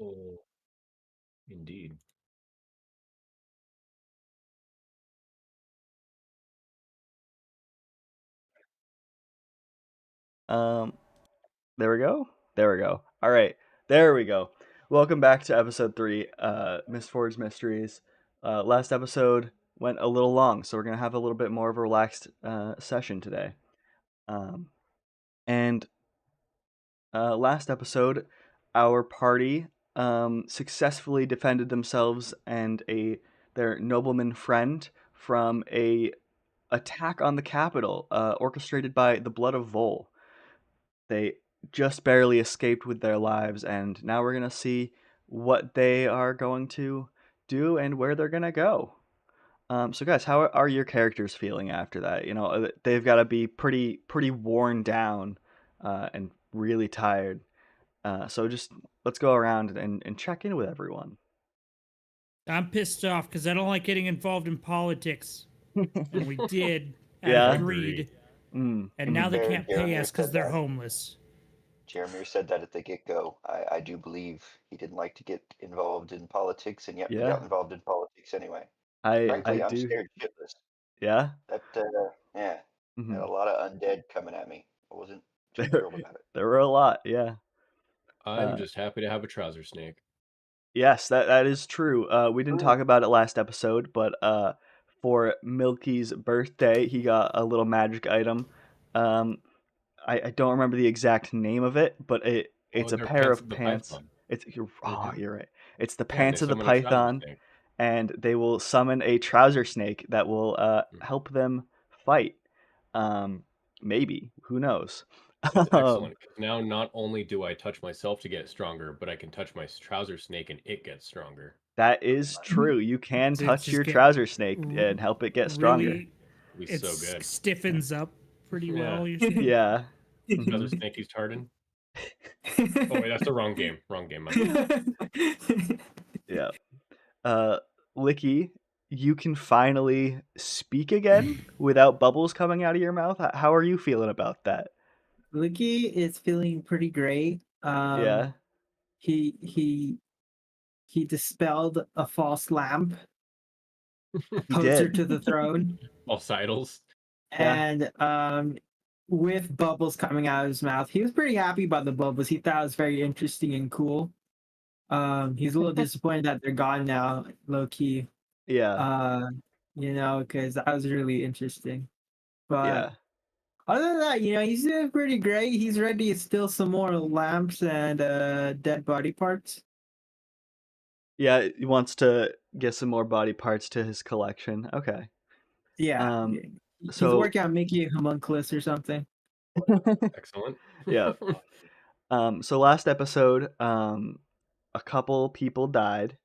Oh, indeed. Um, there we go. There we go. All right, there we go. Welcome back to episode 3, Mistforged Mysteries. Last episode went a little long, so we're gonna have a little bit more of a relaxed session today. Um, and last episode, our party successfully defended themselves and their nobleman friend from a attack on the capital, orchestrated by the Blood of Vol. They just barely escaped with their lives, and now we're gonna see what they are going to do and where they're gonna go. So, guys, how are your characters feeling after that? They've got to be pretty worn down and really tired. So just let's go around and check in with everyone. I'm pissed off because I don't like getting involved in politics. And we did out of Yeah. Agree. greed. Mm. And To be now they fair, can't pay Jeremy us because said they're that. homeless. Jeremy said that at the get-go. I do believe he didn't like to get involved in politics, and yet we Yeah. got involved in politics anyway. I Frankly, I'm do. scared shitless. Yeah. That, yeah, had Hmm. a lot of undead coming at me. I wasn't too There, thrilled about it. there were a lot. Yeah. I'm Uh, just happy to have a trouser snake. yes, that is true. We didn't talk about it last episode, but for Milky's birthday, he got a little magic item. Um, I don't remember the exact name of it, but Oh, it's a they're pair pants of of the pants. python. Oh, you're right. It's the Yeah, they pants of the summon a trouser python, snake. and they will summon a trouser snake that will Mm. help them fight. Um, Maybe, who knows? It's Um, excellent because now not only do I touch myself to get stronger, but I can touch my trouser snake and it gets stronger. that is true. You can To touch just your get trouser snake and help it get stronger. really, It'll be it so good. stiffens up pretty Yeah, well, you're saying? Yeah. trouser Mhm. snake, he's hardened. Oh wait, that's the wrong game. Wrong game, my bad. Yeah. Uh, Licky, you can finally speak again without bubbles coming out of your mouth. How are you feeling about that? Licky is feeling pretty great. Yeah, He he he dispelled a false lamp he closer did. to the throne, All sidles. Yeah, and with bubbles coming out of his mouth, he was pretty happy about the bubbles. He thought it was very interesting and cool. He's a little disappointed that they're gone now, low key. yeah, Uh, because that was really interesting. But yeah, other than that, he's doing pretty great. He's ready to steal some more lamps and dead body parts. yeah. He wants to get some more body parts to his collection. Okay. Yeah, Um. yeah. He's So working on making a homunculus or something. Excellent. yeah. So last episode, a couple people died.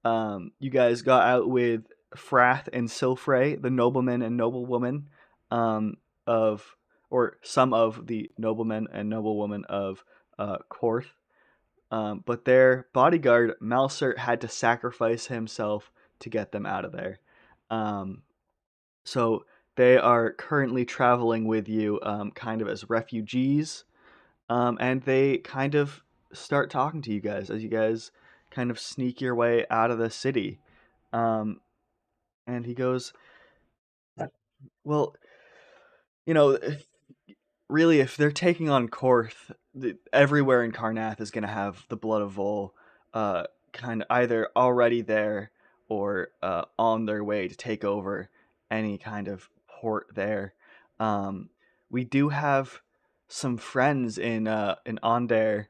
You guys got out with Frath and Silfrey, the nobleman and noblewoman, um, of or some of the noblemen and noblewoman of Korth. But their bodyguard Malsert had to sacrifice himself to get them out of there. Um, so they are currently traveling with you, kind of as refugees, and they kind of start talking to you guys as you guys kind of sneak your way out of the city. Um, and he goes, "Well, you know, really, if they're taking on Korth, everywhere in Karnath is going to have the Blood of Vol, kind of either already there or on their way to take over any kind of port there. Um, we do have some friends in Onder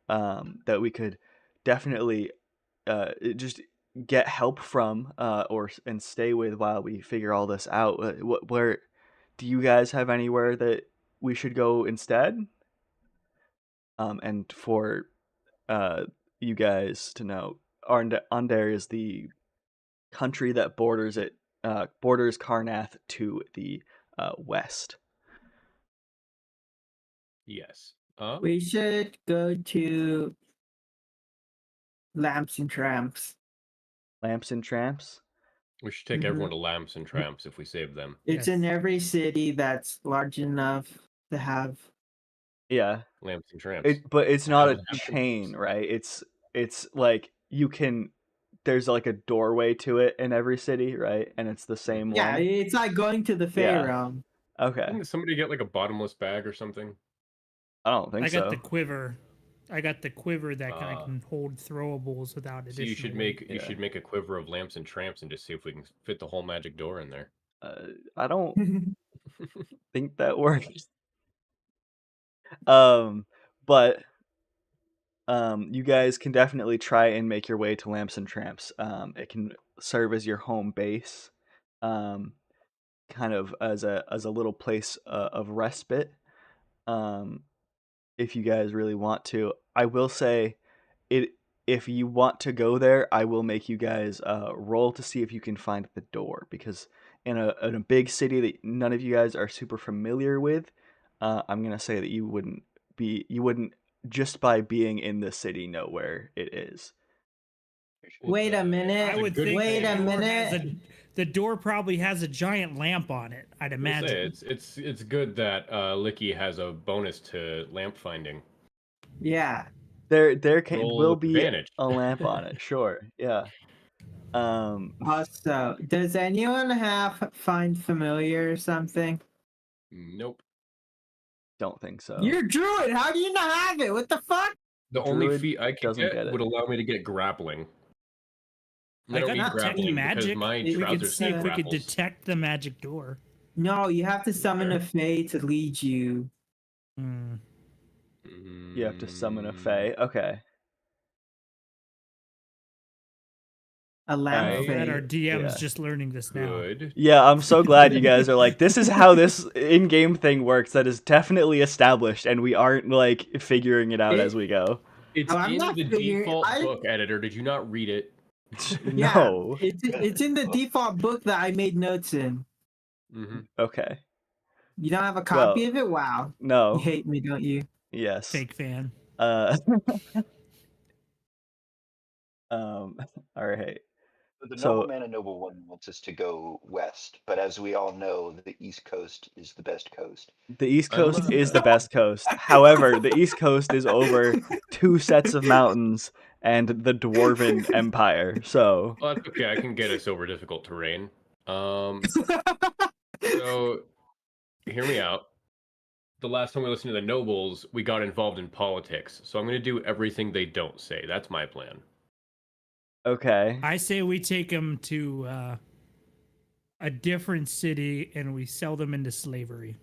that we could definitely just get help from and stay with while we figure all this out. Where do you guys have anywhere that we should go instead? And for uh, you guys to know, Onder is the country that borders Karnath to the west. Yes. We should go to Lamps and Tramps. Lamps and Tramps. We should take Mhm. everyone to Lamps and Tramps if we save them. It's Yes. in every city that's large enough to have. Yeah, Lamps and Tramps. but it's To not have a an chain, right? it's like there's like a doorway to it in every city, right? And it's the same Yeah, one. it's like going to the fair Yeah. realm. Okay. Didn't somebody get like a bottomless bag or something? I don't think I got so. the quiver. I got the quiver that kind Ah. of can hold throwables without So additional. you should weight. make you should make a quiver of lamps and tramps and just see if we can fit the whole magic door in there. I don't think that works. But you guys can definitely try and make your way to Lamps and Tramps. It can serve as your home base, kind of as a little place of respite. If you guys really want to, I will say, it. If you want to go there, I will make you guys roll to see if you can find the door, because in a big city that none of you guys are super familiar with, I'm gonna say that you wouldn't just by being in the city know where it is. Wait a minute. I would good think Wait the a door minute. the door probably has a giant lamp on it. I'd I'll imagine. say it's good that Licky has a bonus to lamp finding. Yeah. There Roll will with be advantage. a lamp on it, sure. Yeah. Also, does anyone have find familiar or something? Nope. Don't think so. You're druid. How do you not have it? What the fuck? The only Druid feat I could doesn't get get it. would allow me to get grappling. And I I don't got need not detect grappling magic. because my We could trousers see if we could grapples. detect the magic door. No, you have to summon a fae to lead you. Hmm. You have to summon a Mm, fae. Okay. A lamp Alright. Glad fae. our DM's Yeah. just learning this now. Good. Yeah, I'm so glad you guys are like, this is how this in-game thing works. That is definitely established, and we aren't like figuring it out as we go. It's Oh, I'm in not the figuring- default I- book editor. Did you not read it? Yeah, No. it's in the default book that I made notes in. Mm-hmm. Okay. You don't have a copy Well, of it? Wow. no. You hate me, don't you? Yes. Fake fan. All right. The So- nobleman and noblewoman wants us to go west, but as we all know, the East Coast is the best coast. The East I'm, Coast is the best coast. However, the East Coast is over 2 sets of mountains and the Dwarven Empire. So, Oh, that's okay. I can get us over difficult terrain. So, hear me out. The last time we listened to the nobles, we got involved in politics. So I'm going to do everything they don't say. That's my plan. okay. I say we take them to a different city and we sell them into slavery.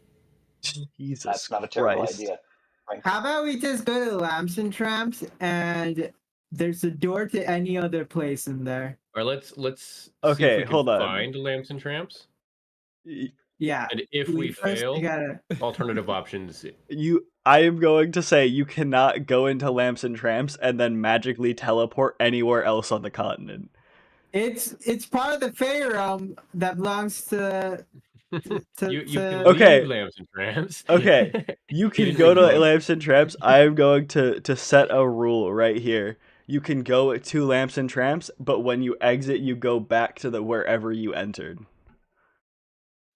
Jesus That's not a terrible Christ. idea. Frankly. How about we just go to Lamps and Tramps and there's a door to any other place in there? All right, let's see Okay, if we can hold on. find lamps and tramps. Yeah. And if we first fail, gotta... alternative options. I am going to say you cannot go into Lamps and Tramps and then magically teleport anywhere else on the continent. It's part of the fae realm that belongs to You can Okay. leave lamps and tramps. Okay. You can didn't go to leave. Lamps and Tramps. I am going to set a rule right here. You can go to Lamps and Tramps, but when you exit, you go back to the wherever you entered.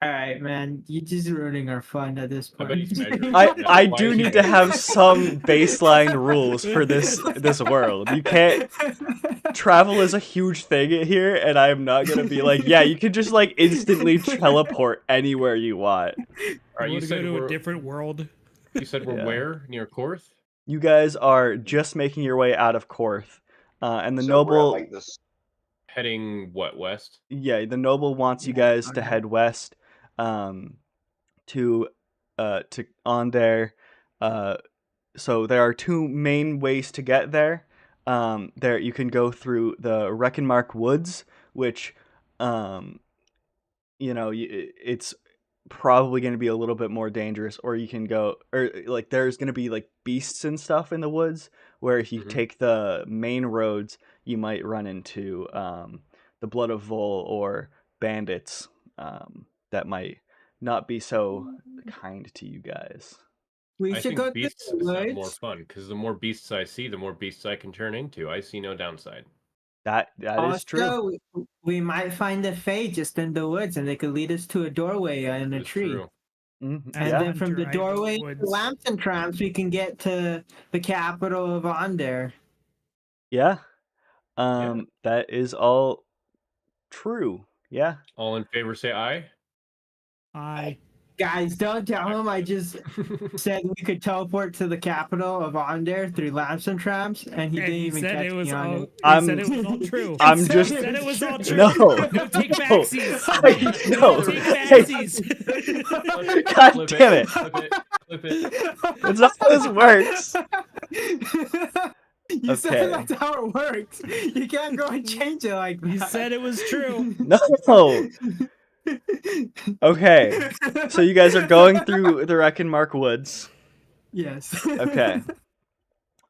All right, man. You're just ruining our fun at this I point. bet he's measuring. I Why do is he need to measuring? have some baseline rules for this world. You can't travel is a huge thing here, and I'm not gonna be like, yeah, you can just like instantly teleport anywhere you want. All right, You you want to go said to we're a different world? you said we're Yeah. where? Near Korth? You guys are just making your way out of Korth, and the So noble, we're at like this. Heading what, west? yeah, the noble wants you guys to head west, to Undead. So there are 2 main ways to get there. There you can go through the Reckenmark Woods, which, it's probably going to be a little bit more dangerous, or you can go, or like there's going to be like beasts and stuff in the woods, where if you Mhm. take the main roads, you might run into the Blood of Vol or bandits that might not be so kind to you guys. We I should think go to beasts the sound more woods. fun because the more beasts I see, the more beasts I can turn into. I see no downside. That is true. Also, we might find a fae just in the woods, and they could lead us to a doorway in a It's tree. true. Mhm, And yeah. then from the Hunter, I know doorway to woods. Lamps and Tramps, we can get to the capital of Onder. Yeah. That is all true. Yeah. All in favor, say aye. Guys, don't tell him I just said we could teleport to the capital of Undead through lamps and tramps, and he And didn't he even said catch it was me on all. it. He said it was all true. I'm He just. He said it was all true. No. No take No. backsies. No. No take Hey, backsies. God Flip damn it. Flip it. Flip it. That's not how this works. You said Okay. that's how it works. You can't go and change it like that. He said it was true. No. Okay. So you guys are going through the Reckonmark Woods. Yes. Okay.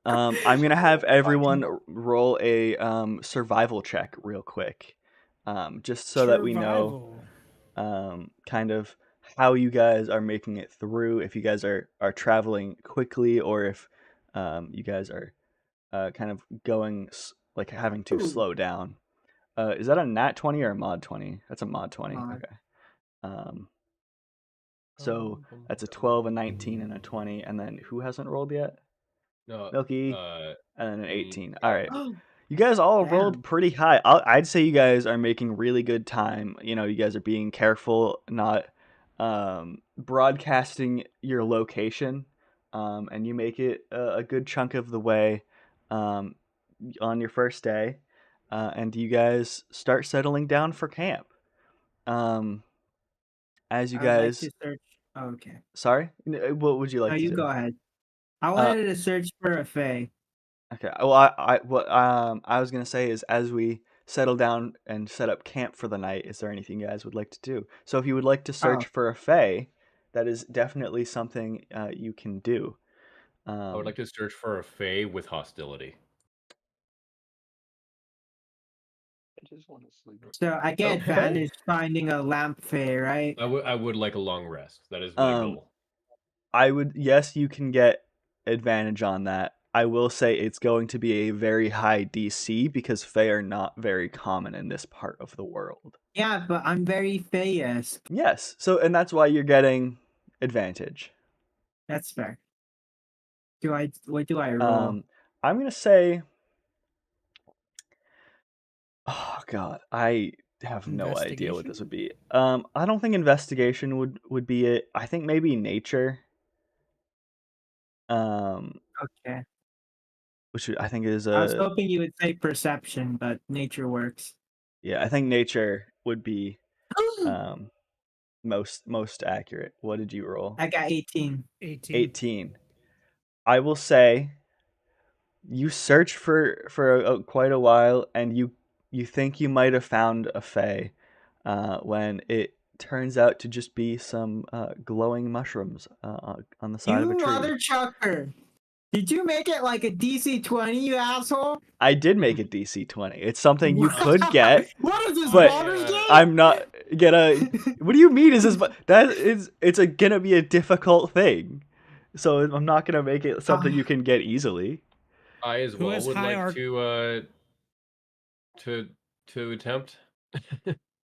I'm gonna have everyone roll a survival check real quick, just so that we know kind of how you guys are making it through. If you guys are traveling quickly, or if you guys are kind of going like having to slow down. Is that a nat 20 or a mod 20? That's a mod 20. Mod. Okay. So that's a 12, a 19, and a 20. And then who hasn't rolled yet? No. Milky, and then an 18. yeah. All right. You guys all Damn. rolled pretty high. I'd say you guys are making really good time. You know, you guys are being careful, not broadcasting your location, and you make it a good chunk of the way on your first day, and you guys start settling down for camp. As you I would like guys, to search. Oh, okay. sorry, what would you like No, to you do? go ahead. I wanted to search for a fae. Okay. Well, what I was gonna say is, as we settle down and set up camp for the night, is there anything you guys would like to do? So if you would like to search for a fae, that is definitely something you can do. I would like to search for a fae with hostility. I just want to sleep. So I get Okay. advantage finding a lamp fae, right? I would like a long rest. That is my goal. Yes, you can get advantage on that. I will say it's going to be a very high DC because fae are not very common in this part of the world. Yeah, but I'm very fae-esque. Yes. So, and that's why you're getting advantage. That's fair. What do I roll? I'm gonna say. Oh God, I have no idea what this would be. I don't think investigation would be it. I think maybe nature. Okay. Which I think is I was hoping you would say perception, but nature works. Yeah, I think nature would be most accurate. What did you roll? I got 18. 18. I will say you search for quite a while, and you think you might have found a fae, when it turns out to just be some glowing mushrooms on the side of a You tree. mother chucker! Did you make it like a DC 20, you asshole? I did make it DC 20. It's something you could get. What is this, but Baldur's Gate? I'm not gonna. What do you mean? Is this? It's gonna be a difficult thing. So I'm not gonna make it something you can get easily. I as well would like to attempt.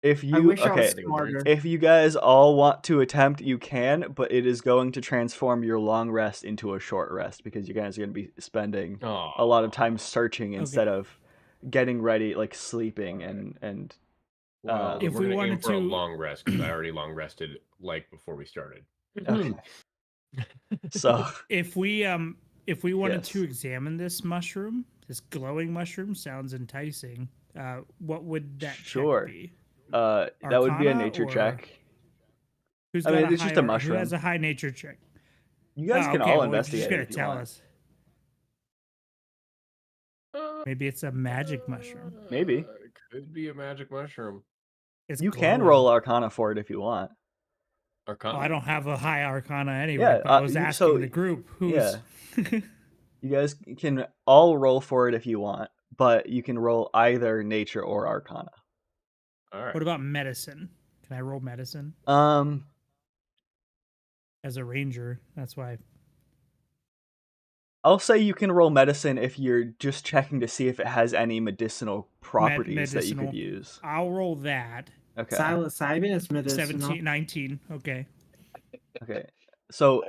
If you I wish I was smarter. if you guys all want to attempt, you can, but it is going to transform your long rest into a short rest because you guys are going to be spending a lot of time searching instead of getting ready, like sleeping and. Well, if we're gonna aim for a long rest, because I already long rested like before we started. Okay. So if we wanted to examine this mushroom, this glowing mushroom sounds enticing. What would that check be? That would be a nature check. Who's got it's just a mushroom. Who has a high nature check? You guys can all investigate. You're just gonna tell us. Maybe it's a magic mushroom. Maybe. It could be a magic mushroom. You can roll Arcana for it if you want. Arcana. Well, I don't have a high Arcana anyway. Yeah, but I was asking the group who's. Yeah. You guys can all roll for it if you want, but you can roll either nature or Arcana. All right. What about medicine? Can I roll medicine? As a ranger, that's why. I'll say you can roll medicine if you're just checking to see if it has any medicinal properties that you could use. I'll roll that. Okay. Psilocybin is medicinal. 19. Okay. Okay. So,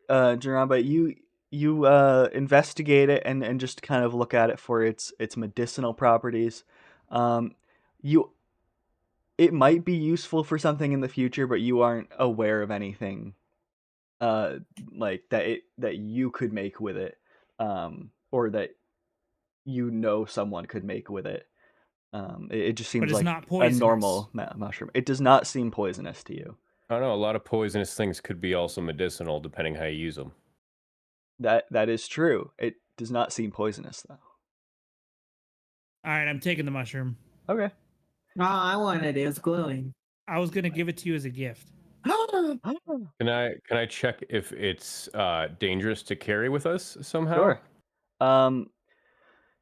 Jaramba, you investigate it and just kind of look at it for its medicinal properties. You it might be useful for something in the future, but you aren't aware of anything like that you could make with it, or that someone could make with it. It just But seems it's like not a poisonous. normal mushroom. It does not seem poisonous to you. I don't know. A lot of poisonous things could be also medicinal, depending how you use them. That is true. It does not seem poisonous though. All right, I'm taking the mushroom. Okay. Oh, I wanted it. It was glowing. I was gonna give it to you as a gift. Can I check if it's dangerous to carry with us somehow? Sure.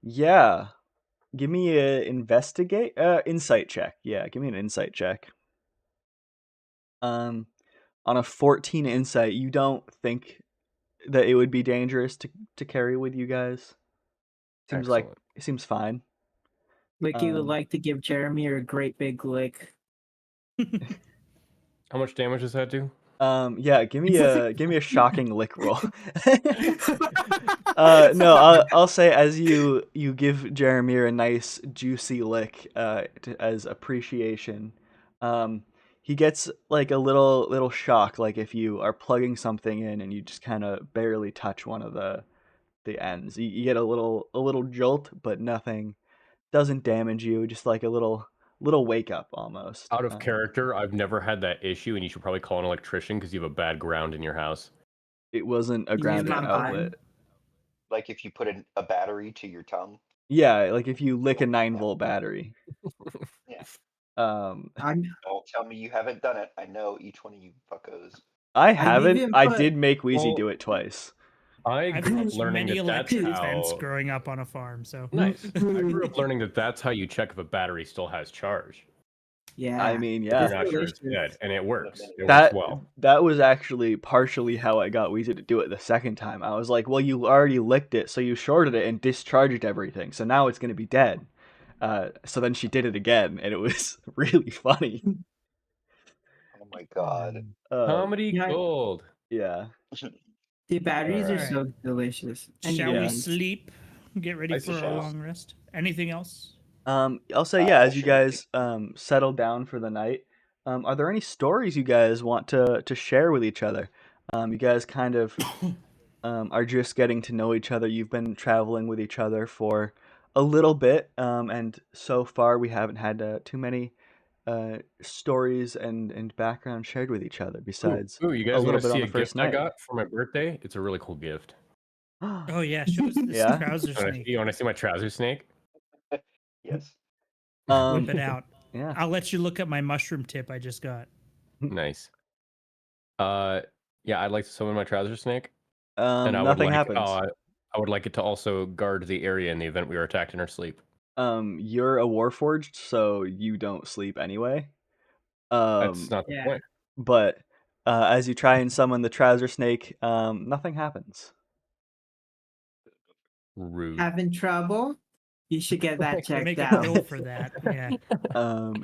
Yeah. Give me a insight check. Yeah, give me an insight check. On a 14 insight, you don't think that it would be dangerous to carry with you guys. Seems Excellent. like it seems fine. Wiki would like to give Jeremy a great big lick. How much damage does that do? Yeah, give me a shocking lick roll. No, I'll say as you give Jeremy a nice juicy lick as appreciation. He gets like a little shock, like if you are plugging something in and you just kind of barely touch one of the ends. You get a little jolt, but nothing doesn't damage you. Just like a little wake up almost. Out of character, I've never had that issue, and you should probably call an electrician because you have a bad ground in your house. It wasn't a grounded outlet. Like if you put a battery to your tongue. Yeah, like if you lick a 9-volt battery. Yeah. Don't tell me you haven't done it. I know each one of you fuckos. I haven't. I did make Wheezy do it twice. I grew up learning many that that's electric how... events growing up on a farm. So nice. I grew up learning that that's how you check if a battery still has charge. Yeah. I mean, yeah. You're not sure it's dead, and it works. It works well. That was actually partially how I got Weezy to do it the second time. I was like, well, you already licked it, so you shorted it and discharged everything, so now it's going to be dead. So then she did it again, and it was really funny. Oh my god. Comedy gold. Yeah. The batteries are so delicious. Shall we sleep? Get ready for a long rest. Anything else? I'll say as you guys settle down for the night, are there any stories you guys want to share with each other? You guys kind of are just getting to know each other. You've been traveling with each other for a little bit, and so far we haven't had too many stories and background shared with each other. Besides, you guys a little want to bit see on a the first gift I night. got for my birthday? It's a really cool gift. Oh yeah, show us this trouser snake. You want to see my trouser snake? Yes. Whip it out. Yeah. I'll let you look at my mushroom tip I just got. Nice. Yeah, I'd like to summon my trouser snake. And nothing happens. I would like it to also guard the area in the event we are attacked in our sleep. You're a warforged, so you don't sleep anyway. That's not the point. But as you try and summon the trouser snake, nothing happens. Rude. Having trouble? You should get that checked Make out. a pill for that. Yeah.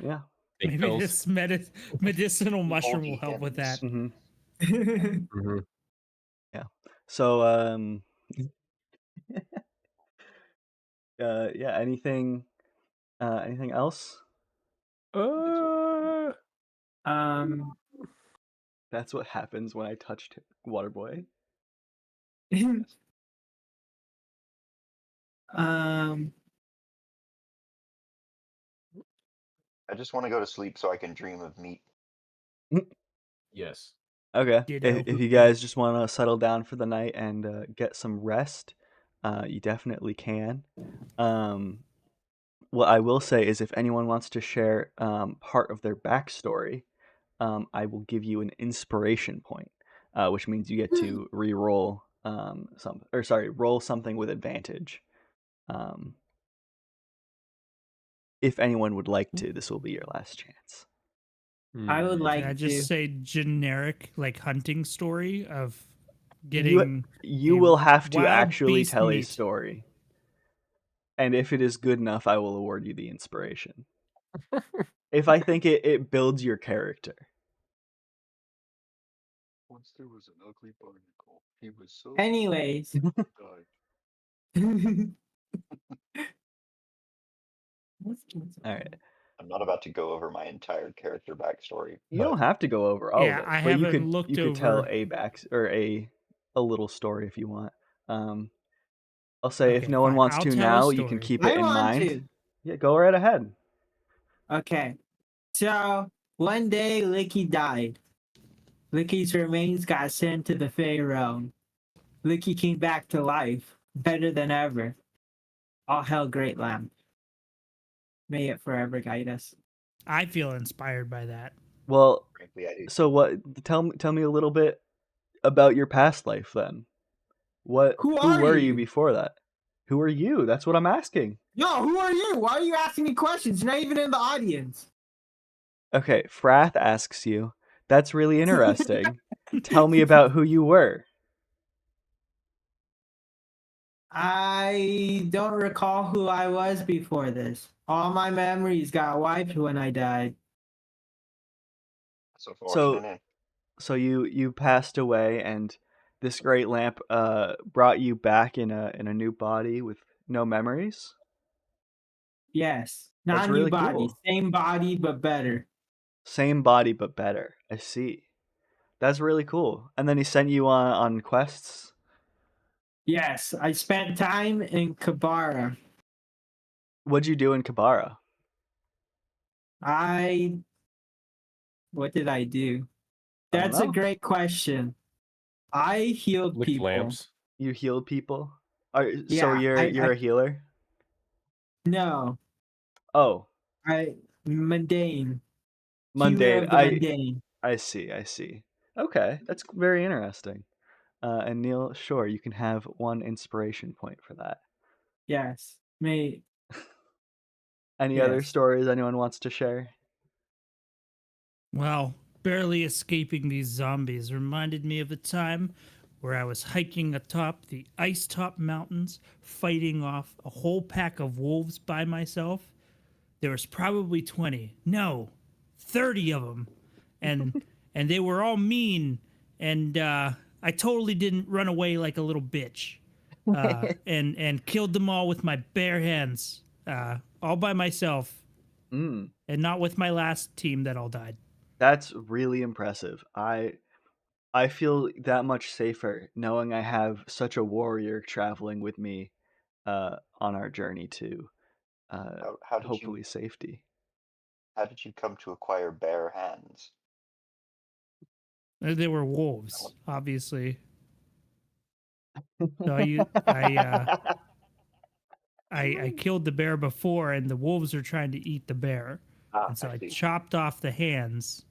Yeah. Maybe this medicinal mushroom will help with that. Mm-hmm. Yeah. So yeah. Anything else? That's what happens when I touched Waterboy. I just want to go to sleep so I can dream of meat. Yes. Okay. If you guys just want to settle down for the night and get some rest, you definitely can. What I will say is if anyone wants to share part of their backstory, I will give you an inspiration point, which means you get to re-roll roll something with advantage. If anyone would like to, this will be your last chance. I would like Can I just to say generic like hunting story of getting. You will have to actually beast tell a meat. story. And if it is good enough, I will award you the inspiration. If I think it builds your character. Once there was an ugly barnacle. He was so. Anyways. Died. All right. I'm not about to go over my entire character backstory. You don't have to go over all Yeah, of it, I but you haven't looked could tell over- a little story if you want. I'll say if Okay, no one fine. wants I'll to tell a now, you can story. keep I it in want mind. to. Yeah, go right ahead. Okay. So one day Licky died. Licky's remains got sent to the Fey realm. Licky came back to life, better than ever. All hail Great Lamb. May it forever guide us. I feel inspired by that. Well, Frankly, I do. so what? Tell me a little bit about your past life then. Who are were you? you before that? Who are you? That's what I'm asking. Yo, who are you? Why are you asking me questions? You're not even in the audience. Okay, Frath asks you. That's really interesting. Tell me about who you were. I don't recall who I was before this. All my memories got wiped when I died. That's unfortunate. So you passed away, and this great lamp brought you back in a new body with no memories. Yes, That's not a really new body, cool. same body but better. Same body but better. I see. That's really cool. And then he sent you on quests. Yes, I spent time in Kabara. What'd you do in Kabara? What did I do? I don't That's a know. great question. I healed Licked people. lamps. You healed people. So Yeah, you're a healer. No, Oh, mundane. Healer mundane. of the mundane. I see. Okay, that's very interesting. And Neil, sure, you can have 1 inspiration point for that. Yes, mate. Any other Yes. stories anyone wants to share? Well, barely escaping these zombies reminded me of a time where I was hiking atop the ice top mountains, fighting off a whole pack of wolves by myself. There was probably 20, no, 30 of them. And and they were all mean, and I totally didn't run away like a little bitch. And killed them all with my bare hands, all by myself, Mm, and not with my last team that all died. that's really impressive. I feel that much safer knowing I have such a warrior traveling with me on our journey to How did hopefully you safety. how did you come to acquire bare hands? They were wolves, obviously. So I killed the bear before, and the wolves are trying to eat the bear, and so I see. chopped off the hands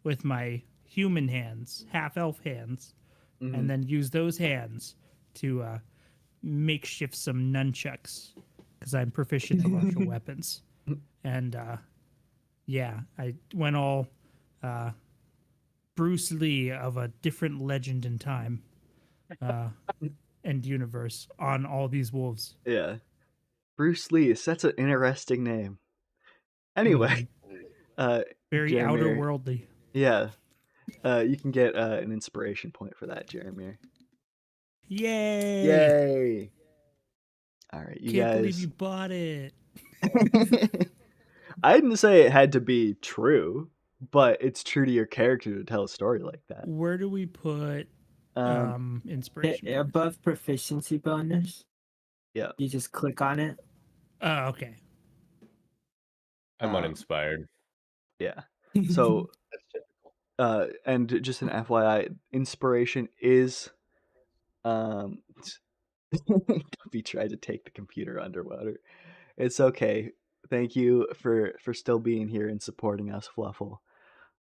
with my human hands, half elf hands, Mhm. and then used those hands to makeshift some nunchucks because I'm proficient in martial weapons. And yeah, I went all Bruce Lee of a different legend and time and universe on all these wolves. Yeah. Bruce Lee, that's an interesting name. Anyway, Very Jeremy, outer-worldly. yeah. You can get an inspiration point for that, Jeremy. Yay! Yay! All right, you Can't guys. believe you bought it. I didn't say it had to be true, but it's true to your character to tell a story like that. Where do we put inspiration? Above proficiency bonus. Yeah. You just click on it. Oh, okay. I'm uninspired. Yeah. So That's typical. and just an FYI, inspiration is Dumpy tried to take the computer underwater. It's okay. Thank you for still being here and supporting us, Fluffle.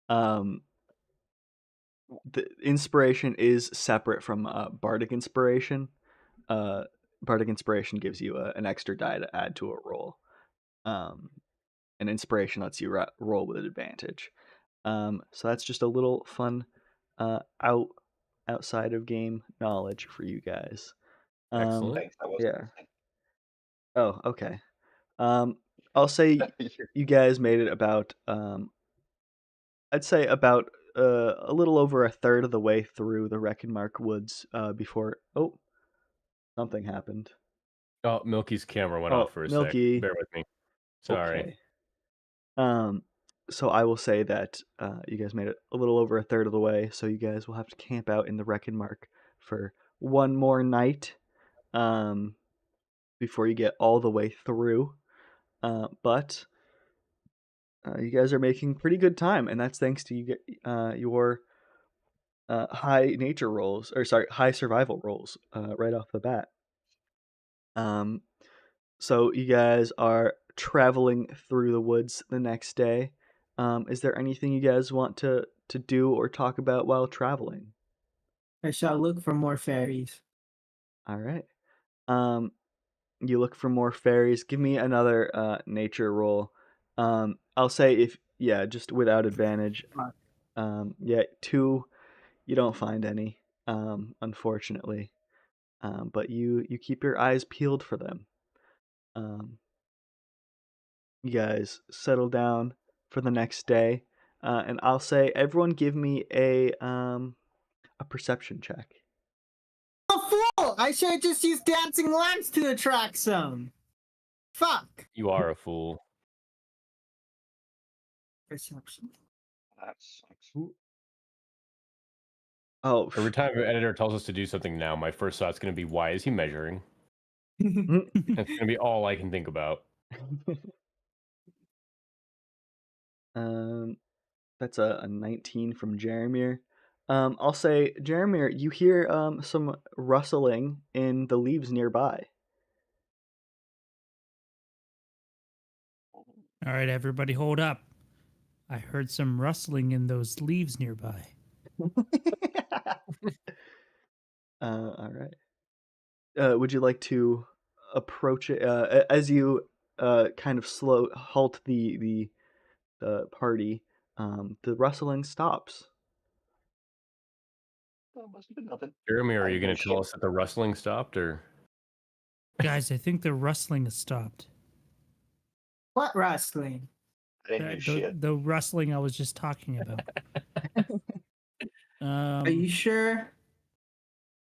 The inspiration is separate from bardic inspiration. Bardic inspiration gives you an extra die to add to a roll. And inspiration lets you roll with an advantage. So that's just a little fun outside of game knowledge for you guys. Excellent. Thanks. I wasn't Yeah. listening. Oh, okay. I'll say you guys made it about I'd say about a little over a third of the way through the Reckonmark Woods before something happened. Oh, Milky's camera went Oh, off for a sec. Milky. Bear with me. Sorry. Okay. So I will say that you guys made it a little over a third of the way, so you guys will have to camp out in the Reckonmark for one more night before you get all the way through. But you guys are making pretty good time, and that's thanks to you get your high nature rolls, or sorry, high survival rolls right off the bat. So you guys are traveling through the woods the next day. Is there anything you guys want to do or talk about while traveling? I shall look for more fairies. All right. You look for more fairies. Give me another nature roll. I'll say just without advantage. Fuck. 2. You don't find any, unfortunately. But you keep your eyes peeled for them. You guys settle down for the next day, and I'll say everyone give me a perception check. A fool! I should have just used dancing lamps to attract some. Fuck. You are a fool. Perception. That sucks. Oh, Every time an editor tells us to do something now, my first thought's going to be, why is he measuring? That's going to be all I can think about. That's a 19 from Jeremier. I'll say, Jeremier, you hear some rustling in the leaves nearby. All right, everybody, hold up. I heard some rustling in those leaves nearby. All right. Would you like to approach it as you kind of halt the party? The rustling stops. That must have been nothing. Jeremy, are I you know going to tell shit. us that the rustling stopped, or? Guys, I think the rustling has stopped. What wrestling? I didn't hear shit. The rustling I was just talking about. Are you sure?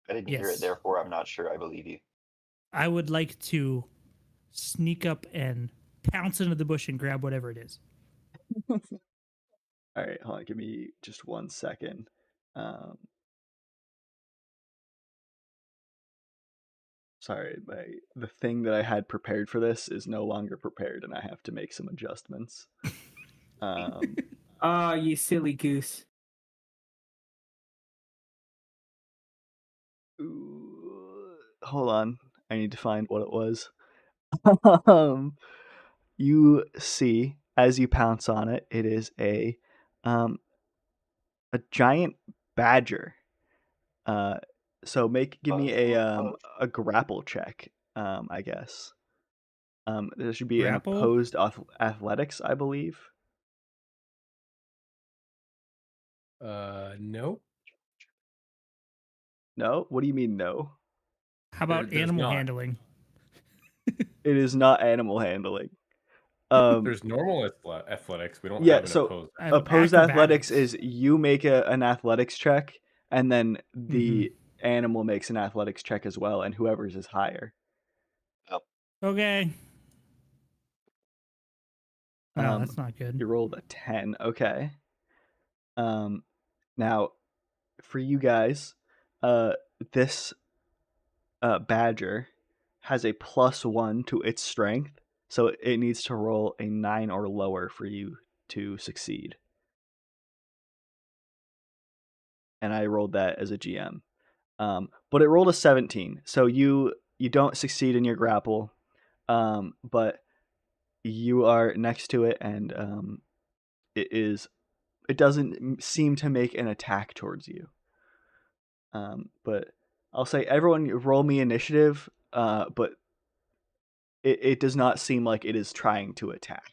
I didn't hear yes. it, therefore I'm not sure I believe you. I would like to sneak up and pounce into the bush and grab whatever it is. All right, hold on. Give me just 1 second. Sorry, the thing that I had prepared for this is no longer prepared, and I have to make some adjustments. Oh, you silly goose. Hold on. I need to find what it was. You see, as you pounce on it, it is a giant badger. So give me a grapple check, I guess. There should be Grapple? an opposed athletics, I believe. No. No? What do you mean no? How about There's animal not. handling? It is not animal handling. There's normal athletics. We don't have an opposed. I have Opposed athletics acrobatics. is you make an athletics check, and then the animal makes an athletics check as well, and whoever's is higher. Okay. Oh, that's not good. You rolled a 10. Okay. Now, for you guys, this badger has a +1 to its strength, so it needs to roll a 9 or lower for you to succeed. And I rolled that as a GM. But it rolled a 17, so you don't succeed in your grapple, but you are next to it, and it doesn't seem to make an attack towards you. But I'll say everyone roll me initiative, but it does not seem like it is trying to attack.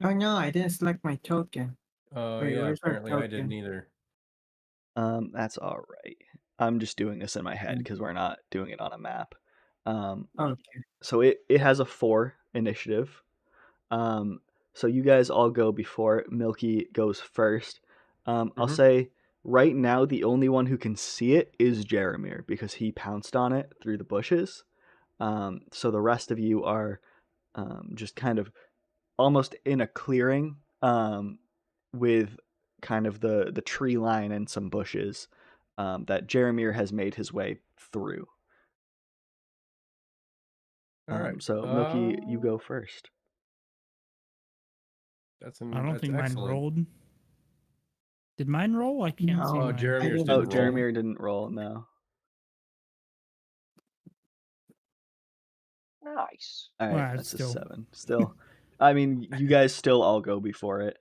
Oh no, I didn't select my token. Oh, Wait, yeah, where's my apparently I token? didn't either. That's all right. I'm just doing this in my head because we're not doing it on a map. Okay. So it has a 4 initiative. So you guys all go before Milky goes first. I'll say right now the only one who can see it is Jeremir because he pounced on it through the bushes. So the rest of you are just kind of almost in a clearing with kind of the tree line and some bushes that Jeremir has made his way through. All right. So Milky, you go first. That's I don't think excellent. mine rolled. Did mine roll? I can't see No. mine. Jeremir's didn't Oh, didn't roll. Jeremir didn't roll. No. Nice. All right, Well, that's still. a 7. Still, I mean, you guys still all go before it.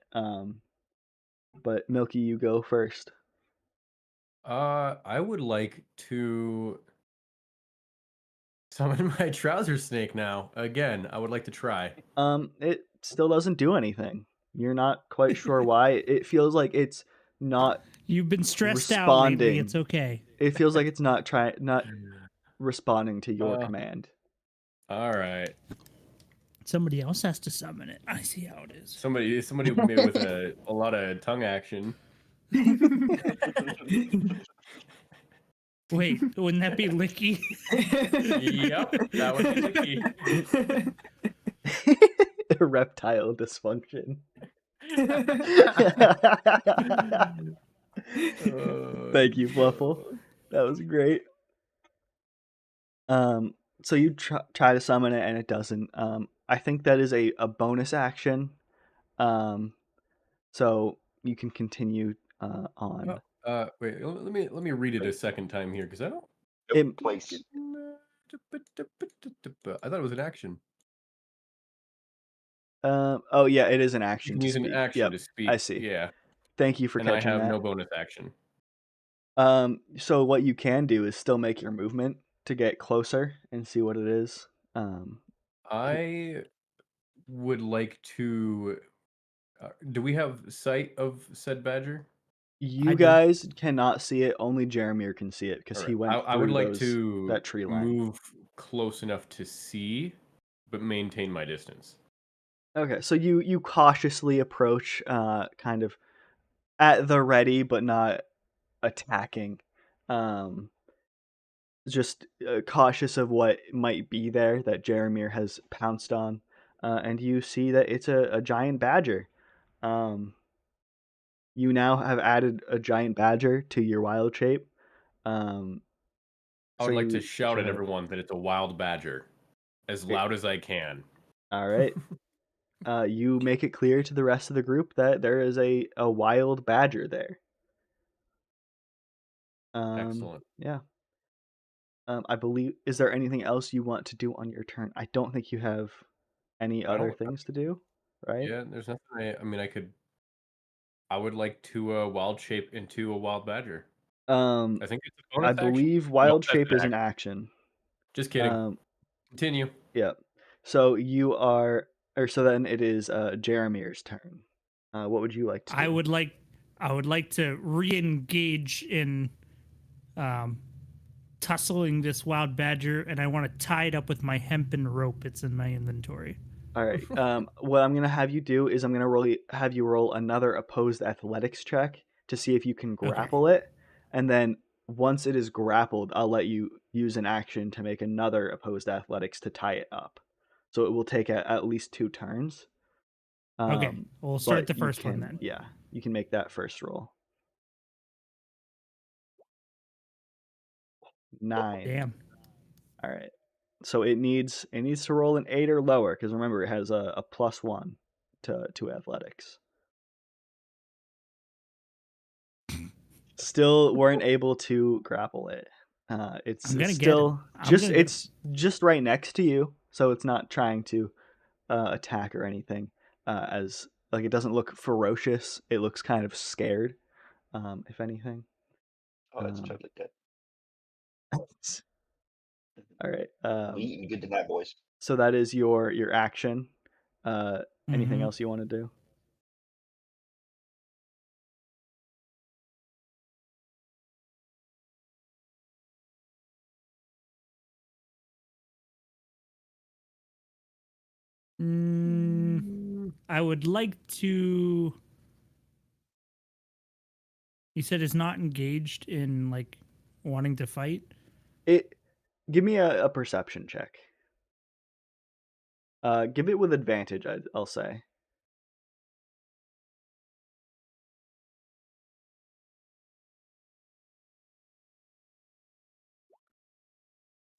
But Milky, you go first. I would like to summon my trouser snake now. Again, I would like to try. It still doesn't do anything. You're not quite sure why. It feels like it's not You've been stressed out lately. responding. It's okay. It feels like it's not responding to your command. All right. Somebody else has to summon it. I see how it is. Somebody maybe with a lot of tongue action. Wait, wouldn't that be Licky? Yep, that would be Licky. Reptile dysfunction. Thank you, Fluffle. That was great. So you try to summon it and it doesn't. I think that is a bonus action. So you can continue on. Wait, let me read it a second time here because I don't. Place. I thought it was an action. Oh yeah, it is an action. You can to use speak. an action Yep, to speak. I see. Yeah. Thank you for and I catching have that. no bonus action. So what you can do is still make your movement to get closer and see what it is. I would like to. Do we have sight of said badger? You I do. guys cannot see it. Only Jeremir can see it because All he right. went I would through like to that tree line. move close enough to see, but maintain my distance. Okay, so you cautiously approach, kind of at the ready, but not attacking. Just cautious of what might be there that Jeremir has pounced on, and you see that it's a giant badger. You now have added a giant badger to your wild shape. I would like to you shout try at everyone that it's a wild badger, as loud as I can. All right. You make it clear to the rest of the group that there is a wild badger there. Excellent. Yeah. I believe. Is there anything else you want to do on your turn? I don't think you have any I other don't. things to do, right? Yeah, there's nothing. I mean, I could. I would like to wild shape into a wild badger. I think it's a bonus I action. believe No, wild that's shape an is an action. Just kidding. Continue. Yeah. So you are, or so then it is Jeremir's turn. What would you like to do? I would like to re-engage in tussling this wild badger, and I want to tie it up with my hempen rope. It's in my inventory. All right. What I'm gonna have you do is I'm gonna have you roll another opposed athletics check to see if you can grapple it, and then once it is grappled, I'll let you use an action to make another opposed athletics to tie it up. So it will take at least 2 turns. Okay, we'll start but the first you can, one then. Yeah, you can make that first roll. 9. Damn. All right. So it needs to roll an 8 or lower because remember it has a +1 to athletics. Still weren't able to grapple it. It's I'm gonna still get him. it's just right next to you, so it's not trying to attack or anything. As like it doesn't look ferocious. It looks kind of scared, if anything. Oh, it's totally dead. All right. We eating good tonight, boys. So that is your action. Anything Mhm. else you want to do? I would like to. You said is not engaged in like wanting to fight. Give me a perception check. Give it with advantage, I'll say.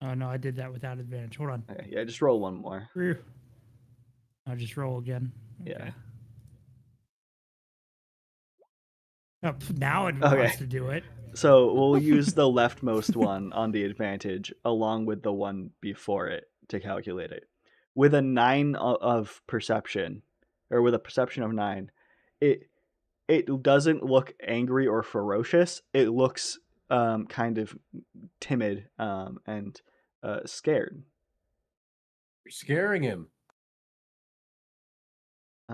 Oh no, I did that without advantage. Hold on. Okay, yeah, just roll one more. I'll just roll again. Okay. Yeah. Oh, now it Okay. wants to do it. So we'll use the leftmost one on the advantage along with the one before it to calculate it. With a 9 of perception, or with a perception of 9, it doesn't look angry or ferocious. It looks kind of timid and scared. You're scaring him.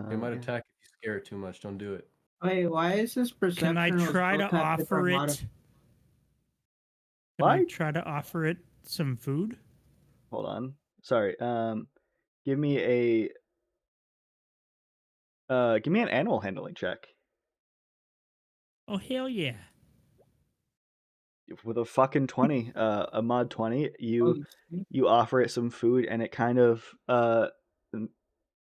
He might Yeah. attack if you scare it too much. Don't do it. Wait, why is this perception? Can I try to look at offer different it? Can Why? I try to offer it some food? Hold on. Sorry. Give me an animal handling check. Oh hell yeah! With a fucking 20, a mod 20, Oh, you offer it some food and it kind of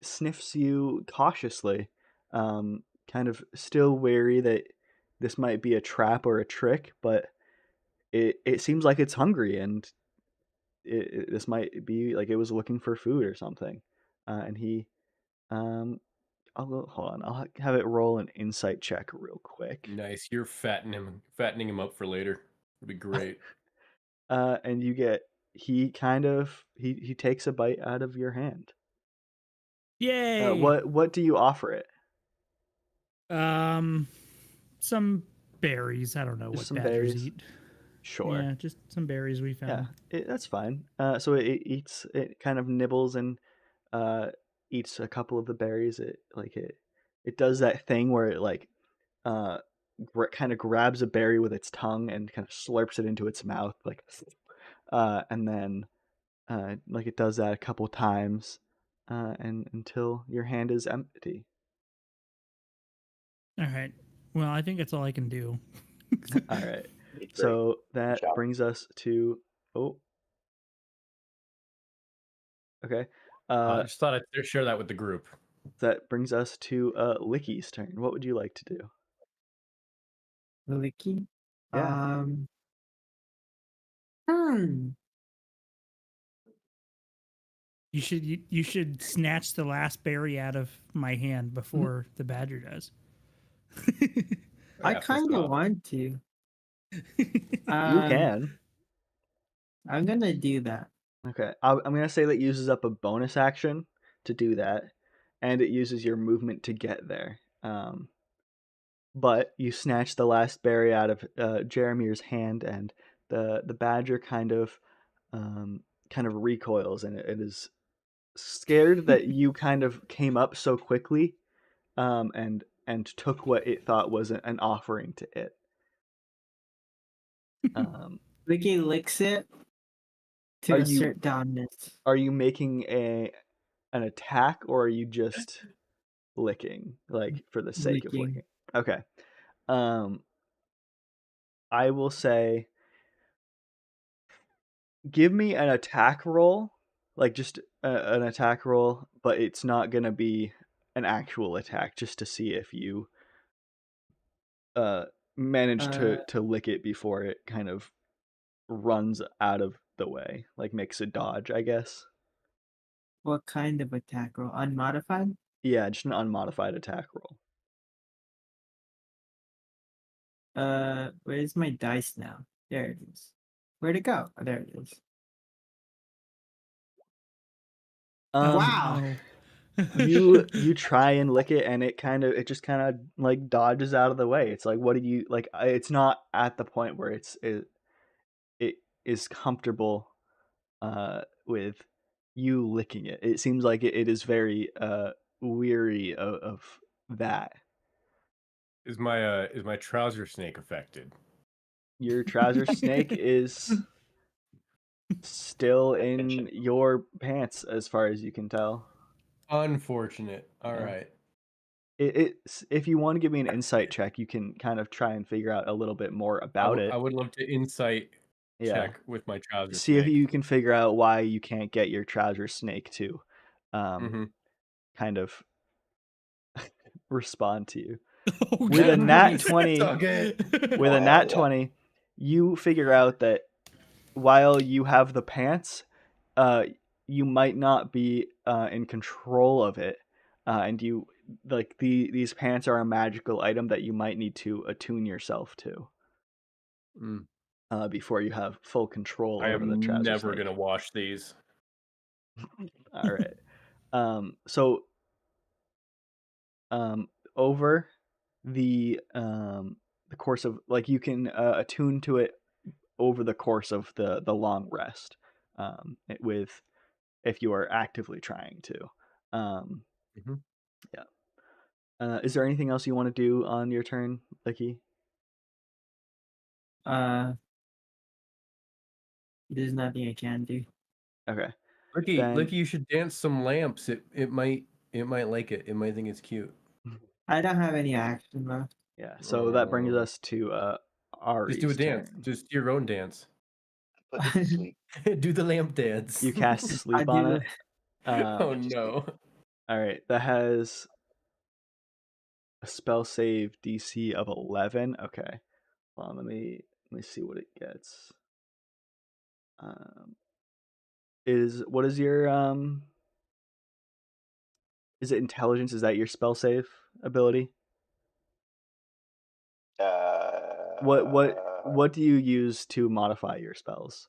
sniffs you cautiously, kind of still wary that this might be a trap or a trick, but it seems like it's hungry and this might be like it was looking for food or something. And he hold on, I'll have it roll an insight check real quick. Nice. You're fattening him up for later. It'd be great. And you get he takes a bite out of your hand. Yay! What do you offer it? Some berries. I don't know Just what some badgers berries? eat. Sure. Yeah, just some berries we found. Yeah, that's fine. So it kind of nibbles and eats a couple of the berries. It does that thing where it like kind of grabs a berry with its tongue and kind of slurps it into its mouth, like, and then like it does that a couple times, and until your hand is empty. All right. Well, I think that's all I can do. All right. Great. So that job. brings us to okay. I just thought I'd share that with the group. That brings us to Licky's turn. What would you like to do? Licky. Yeah. You should snatch the last berry out of my hand before the badger does. I Yeah, kind of stop. want to. You can. I'm gonna do that. Okay. I'm gonna say that uses up a bonus action to do that, and it uses your movement to get there. But you snatch the last berry out of Jaramir's hand, and the badger kind of recoils, and it is scared that you kind of came up so quickly, and took what it thought was an offering to it. Licky licks it to assert dominance. Are you making an attack, or are you just licking, like for the sake of licking? Okay. I will say, give me an attack roll, like just an attack roll, but it's not gonna be an actual attack, just to see if you manage to lick it before it kind of runs out of the way, like makes a dodge, I guess. What kind of attack roll? Unmodified? Yeah, just an unmodified attack roll. Where's my dice now? There it is. Where'd it go? Oh, there it is. Wow. You try and lick it, and it just kind of like dodges out of the way. It's like, what do you like? It's not at the point where it is comfortable with you licking it. It seems like it is very weary of that. Is my trouser snake affected? Your trouser snake is still in your pants, as far as you can tell. Unfortunate. All Yeah. right. It's if you want to give me an insight check, you can kind of try and figure out a little bit more about I it. would love to insight Yeah. check with my trouser See if snake. you can figure out why you can't get your trouser snake to Mm-hmm. kind of respond to you. Oh, With a God. nat It's 20, okay. with Oh, a hell nat yeah. 20, you figure out that while you have the pants, you might not be in control of it, and you like these pants are a magical item that you might need to attune yourself to Mm. before you have full control I over the am trouser never snake. gonna wash these. All right. So over the course of like you can attune to it over the course of the long rest with if you are actively trying to. Mm-hmm. Yeah. Is there anything else you want to do on your turn, Licky? There's nothing I can do. Okay. Licky, Then you should dance some lamps. It might like it. It might think it's cute. I don't have any action left. yeah. So that brings Oh. us to Ari's Just do a dance. turn. Just do your own dance. Put it to sleep. Do the lamp dance. You cast I sleep do on the- it. Oh no. All right. That has a spell save DC of 11. Okay. Hold on, let me see what it gets. What is your is it intelligence? Is that your spell save ability? What do you use to modify your spells?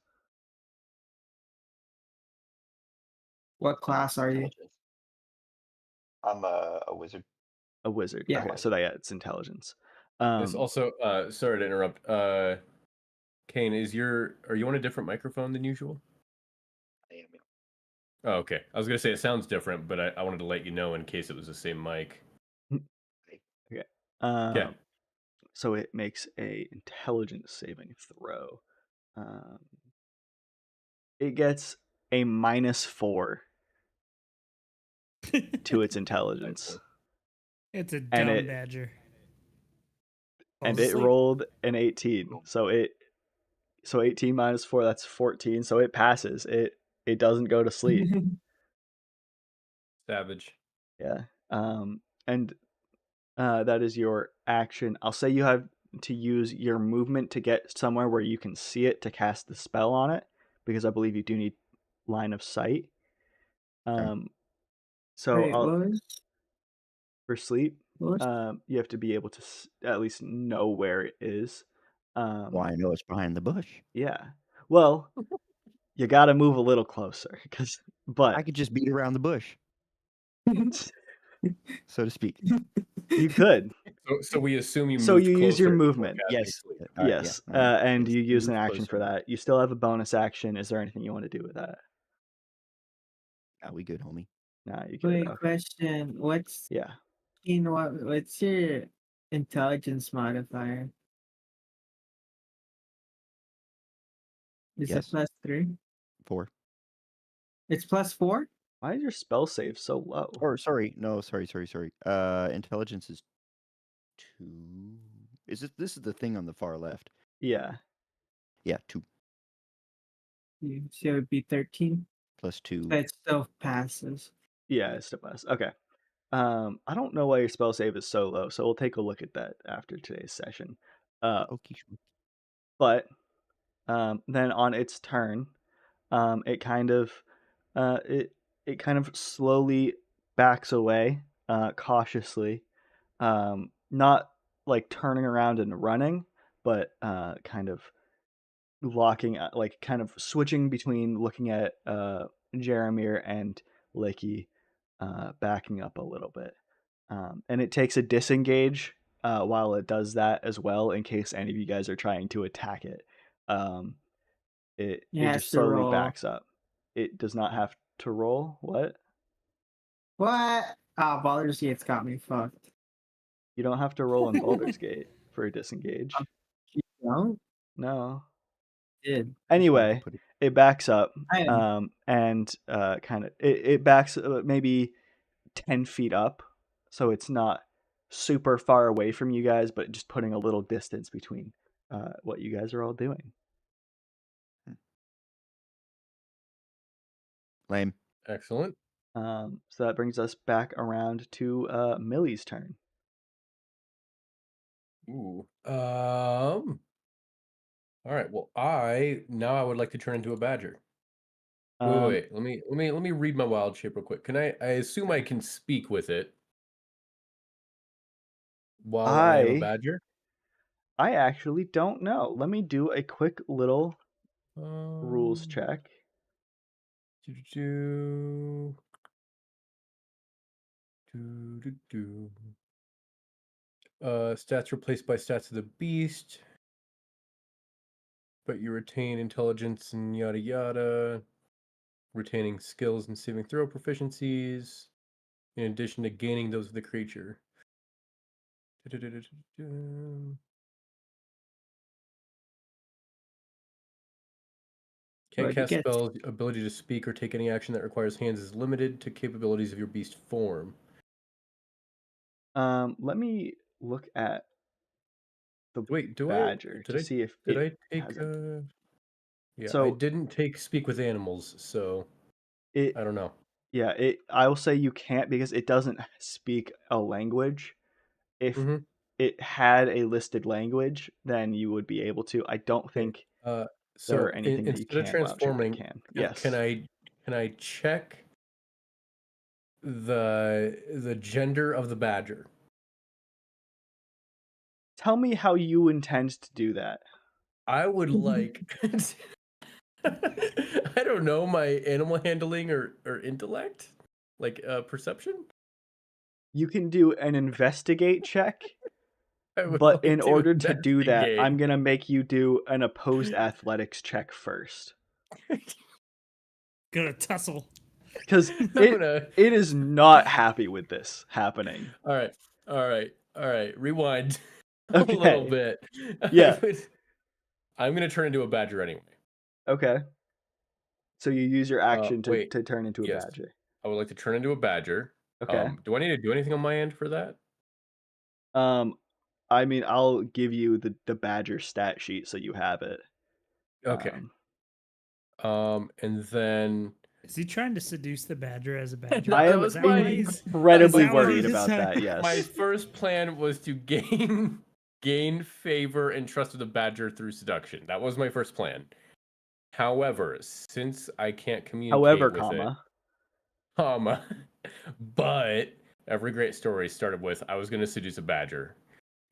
What class are you? Intelligence. I'm a wizard. A wizard. Yeah. Okay, so it's intelligence. This also sorry to interrupt. Kane, are you on a different microphone than usual? I am. Oh, okay. I was gonna say it sounds different, but I wanted to let you know in case it was the same mic. Okay. Yeah. So it makes a intelligence saving throw. It gets a -4 to its intelligence, It's a and dumb badger. and Falls it asleep. rolled an 18. So 18 minus 4, that's 14. So it passes. It doesn't go to sleep. Savage. Yeah. And that is your action. I'll say you have to use your movement to get somewhere where you can see it to cast the spell on it, because I believe you do need line of sight. So Wait, what was? for sleep, What was? you have to be able to at least know where it is. Well, I know it's behind the bush. Yeah. Well, you got to move a little closer, but I could just beat around the bush, so to speak. you could. So we assume you So moved you use your closer before movement. casting Yes. sleep. All right, Yes. yeah, all right, And yes, you use an move action for closer. that. You still have a bonus action. Is there anything you want to do with that? Are we good, homie? Nah, you good. Wait, Okay. question. What's Yeah. what's your intelligence modifier? Is it Yes. +3? 4. It's +4? Why is your spell save so low? Or sorry, no, sorry. Intelligence is 2. This is the thing on the far left? Yeah. Yeah, 2 So it would be 13. plus 2. That still passes. Yeah, it still pass. Okay. I don't know why your spell save is so low, so we'll take a look at that after today's session. Okay, sure. But then on its turn, it kind of it kind of slowly backs away, cautiously, not like turning around and running, but kind of locking, like kind of switching between looking at Jeremir and Licky, backing up a little bit, and it takes a disengage while it does that as well, in case any of you guys are trying to attack it. It Yeah, just it's the slowly roll. backs up. It does not have to roll. What? What? Ah, Baldur's Gate's got me fucked. You don't have to roll in Baldur's Gate for a disengage. You don't? No. Did. Anyway, it backs up, I am. and kind of it backs maybe 10 feet up, so it's not super far away from you guys, but just putting a little distance between what you guys are all doing. Lame. Excellent. So that brings us back around to Millie's turn. Ooh. All right. Well, I would like to turn into a badger. Wait. Let me read my wild shape real quick. Can I assume I can speak with it while I am a badger? I actually don't know. Let me do a quick little rules check. Stats replaced by stats of the beast, but you retain intelligence and yada yada, retaining skills and saving throw proficiencies, in addition to gaining those of the creature. Can't But you cast get- spells. Ability to speak or take any action that requires hands is limited to capabilities of your beast form. Let me look at the Wait, badger to see if it I take has it. yeah, I So didn't take speak with animals, so it I don't know. yeah, I will say you can't because it doesn't speak a language. If Mhm. it had a listed language, then you would be able to. I don't Okay. think there So are anything that you instead of can't wild shape that transforming, can. can, Yes. can I check the gender of the badger? Tell me how you intend to do that. I would like I don't know, my animal handling or intellect? Like perception? You can do an investigate check, I would but like in to order to do that, investigate. I'm going to make you do an opposed athletics check first. Gonna tussle. Because I'm gonna it is not happy with this happening. All right. Rewind a little Okay. bit. Yeah. I'm gonna turn into a badger anyway. Okay. So you use your action to Wait. turn into a Yes. badger. I would like to turn into a badger. Okay. Do I need to do anything on my end for that? I mean, I'll give you the badger stat sheet so you have it. Okay. And then Is he trying to seduce the badger as a badger? I that am was that my- why he's- incredibly that's worried his- about that. Yes. my first plan was to gain favor and trust of the badger through seduction. That was my first plan. However, since I can't communicate with it, but every great story started with I was going to seduce a badger.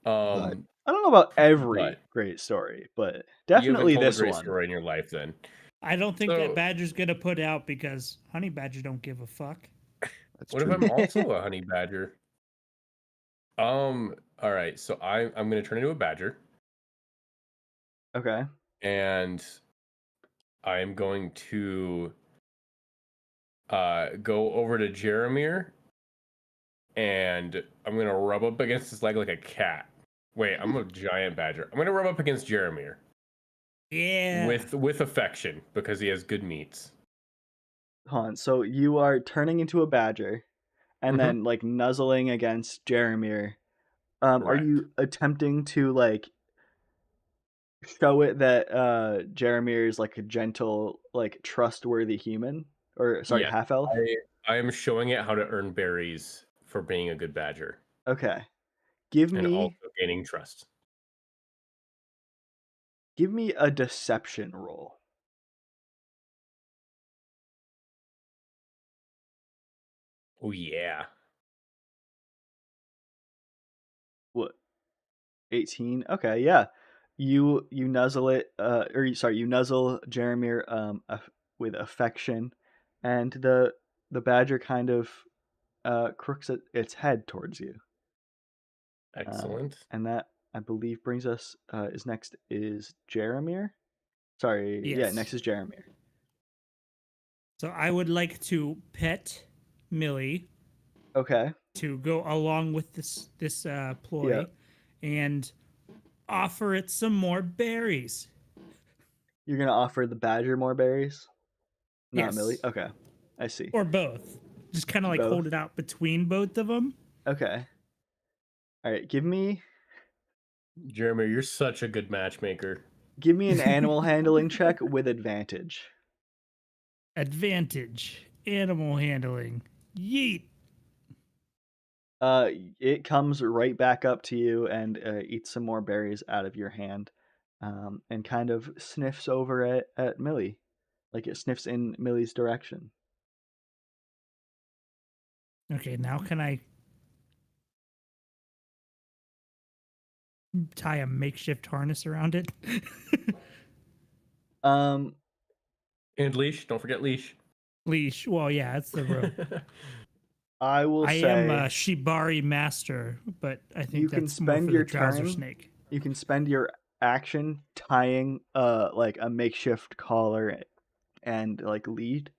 I don't know about every but great story, but you haven't definitely told a this great one. story in your life then. I don't think So- that badger's gonna put out because honey badger don't give a fuck. That's What true. if I'm also a honey badger? All right, so I'm going to turn into a badger Okay. and I'm going to go over to Jeremir and I'm going to rub up against his leg like a cat. Wait, I'm a giant badger. I'm going to rub up against Jeremir. Yeah. With affection because he has good meats. Hold on. So you are turning into a badger and Mhm. then like nuzzling against Jeremir. Are Correct. you attempting to like show it that Jeremir is like a gentle, like trustworthy human? Or sorry, Yeah, half elf? I am showing it how to earn berries for being a good badger Okay. Give and also me gaining trust. a deception roll. Oh yeah. What? 18? Okay, yeah. You nuzzle it you nuzzle Jeremir with affection, and the badger kind of crooks its head towards you. Excellent. And that I believe brings us is next is Jeremir. Sorry, yeah, Yes. next is Jeremir. So I would like to pet Millie Okay. to go along with this ploy, Yeah. and offer it some more berries. You're gonna offer the badger more berries? Not Yes. Millie? Okay. I see. Or both. Just kind of like Both. hold it out between both of them. Okay. All right, give me Jeremy, you're such a good matchmaker. an animal handling check with advantage. Advantage. Animal handling. Yeet. It comes right back up to you and eats some more berries out of your hand, and kind of sniffs over at Millie, like it sniffs in Millie's direction. Okay, now can I tie a makeshift harness around it? Um, And leash. Don't forget leash. Leash. Well, yeah, it's the rope. I will I am say a Shibari master, but I you think can that's more spend for your the trouser turn. snake. You can spend your action tying like a makeshift collar and like lead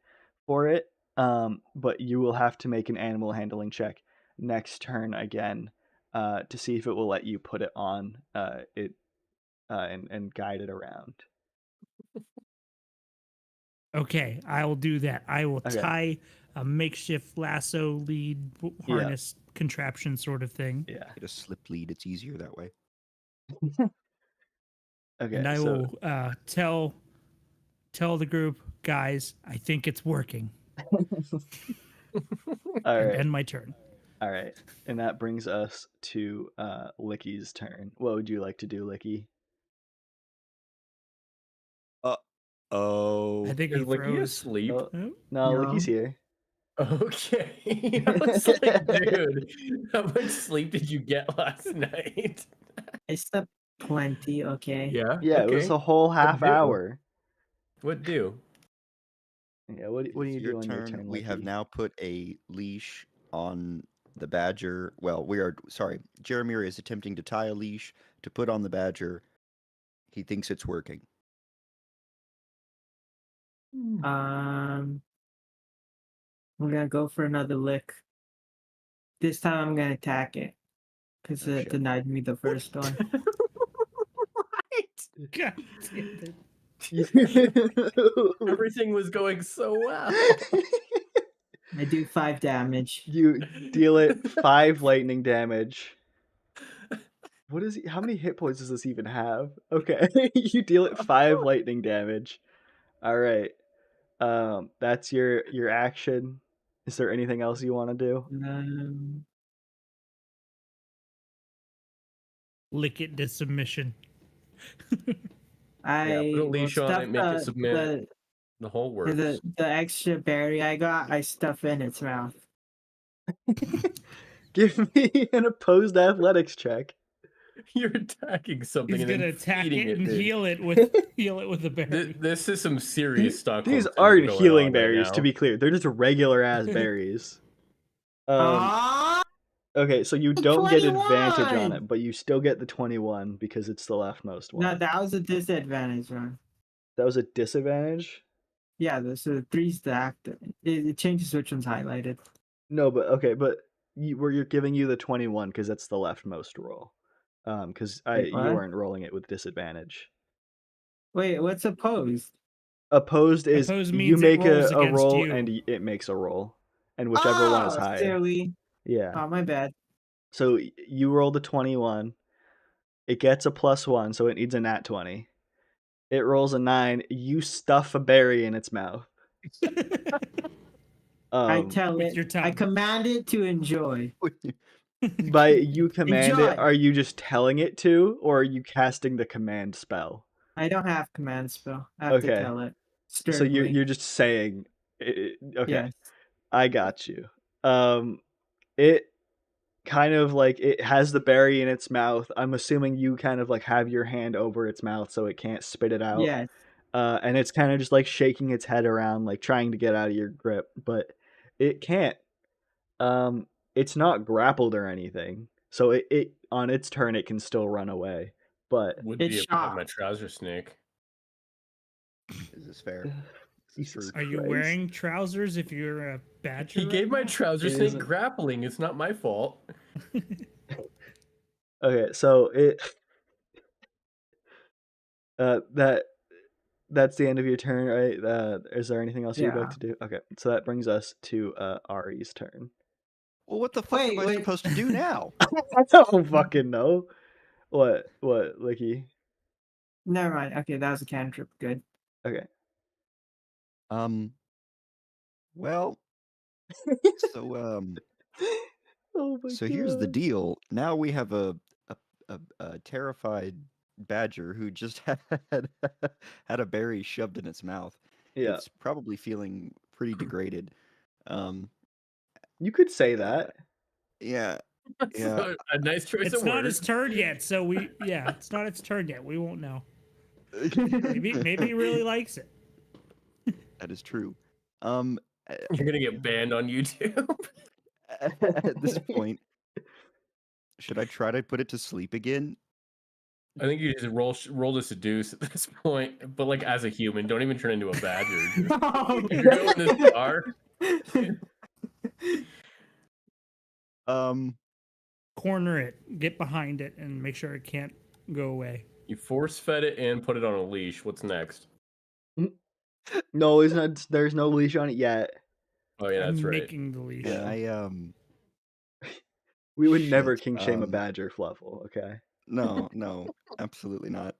for it. But you will have to make an animal handling check next turn again to see if it will let you put it on it and guide it around. Okay, I will do that. I will Okay. tie a makeshift lasso lead harness contraption sort of thing. Yeah. Get a slip lead. It's easier that way. Okay. And I so will tell the group, guys, I think it's working. all And right. end my turn. All right. And that brings us to Licky's turn. What would you like to do, Licky? Oh. I think Is he Licky froze. asleep? Oh, No, No. Licky's here. Okay. I was like, dude, how much sleep did you get last night? I slept plenty. Okay. Yeah. Yeah, it was okay. a whole half do? hour. What do? Yeah, what do It's you do on your turn, We have Licky? now put a leash on the badger. Well, Jeremy is attempting to tie a leash to put on the badger. He thinks it's working. I'm gonna go for another lick. This time I'm gonna attack it because Oh, it shit. denied me the first one. Right. God damn it. Everything was going so well. I do 5 damage. You deal it 5 lightning damage. What is he? How many hit points does this even have? Okay, you deal it 5 lightning damage. All right, that's your action. Is there anything else you want to do? Lick it to submission. I Put a will leash on stuff it, make it submit. The whole works. the extra berry I got. I stuff in its mouth. Give me an opposed athletics check. You're attacking something He's and gonna then attack feeding it and dude. heal it with a berry. This is some serious Stockholm These syndrome aren't going healing on right berries, to now. be clear. They're just regular ass berries. Okay, so you don't get advantage on 21! it, but you still get the 21 because it's the leftmost one. No, that was a disadvantage one. That was a disadvantage? Yeah, there's a 3 stacked. It changes which one's highlighted. No, but okay, but you're giving you the 21 because that's the leftmost roll. Because Wait, you what? weren't rolling it with disadvantage. Wait, what's opposed? Opposed is Opposed you means it make rolls a against roll you. and it makes a roll, and whichever one is higher. Silly. Yeah. Oh, my bad. So you roll the 21. It gets a +1, so it needs a nat 20. It rolls a 9. You stuff a berry in its mouth. I tell with it. your tongue. I command it to enjoy. By you command Enjoy. it, are you just telling it to, or are you casting the command spell? I don't have command spell. I have to Okay. tell it. So Sternly. you're just saying, okay, Yes. I got you. It kind of like it has the berry in its mouth. I'm assuming you kind of like have your hand over its mouth so it can't spit it out. Yes. And it's kind of just like shaking its head around, like trying to get out of your grip, but it can't. It's not grappled or anything, so it on its turn it can still run away. But Would It's be if I had my shocked. trouser snake. Is this fair? Jesus Are you Christ. wearing trousers if you're a badger? He gave my right now? trouser It snake isn't- grappling. It's not my fault. Okay, so it that that's the end of your turn, right? Is there anything else you'd like Yeah. to do? Okay, so that brings us to Ari's turn. Well, what the fuck am I Wait. supposed to do now? I don't fucking know. What, Licky? Never mind. Okay, that was a cantrip. Good. Okay. Well, so Oh my so here's the god. deal. Now we have a terrified badger who just had a berry shoved in its mouth. Yeah, It's probably feeling pretty degraded. you could say that. Yeah, That's yeah. a nice choice It's of not words. its turn yet, so it's not its turn yet. We won't know. Maybe he really likes it. That is true. You're gonna get banned on YouTube. At this point, should I try to put it to sleep again? I think you just roll to seduce at this point, but like as a human, don't even turn into a badger. Just, if you're going this far, Corner it, get behind it, and make sure it can't go away. you force fed it and put it on a leash. What's next? No, it's not. There's no leash on it yet. Oh yeah, that's I'm right. making the leash. Yeah, We would Shit, never king shame a badger, Fluffle. Okay. No, absolutely not.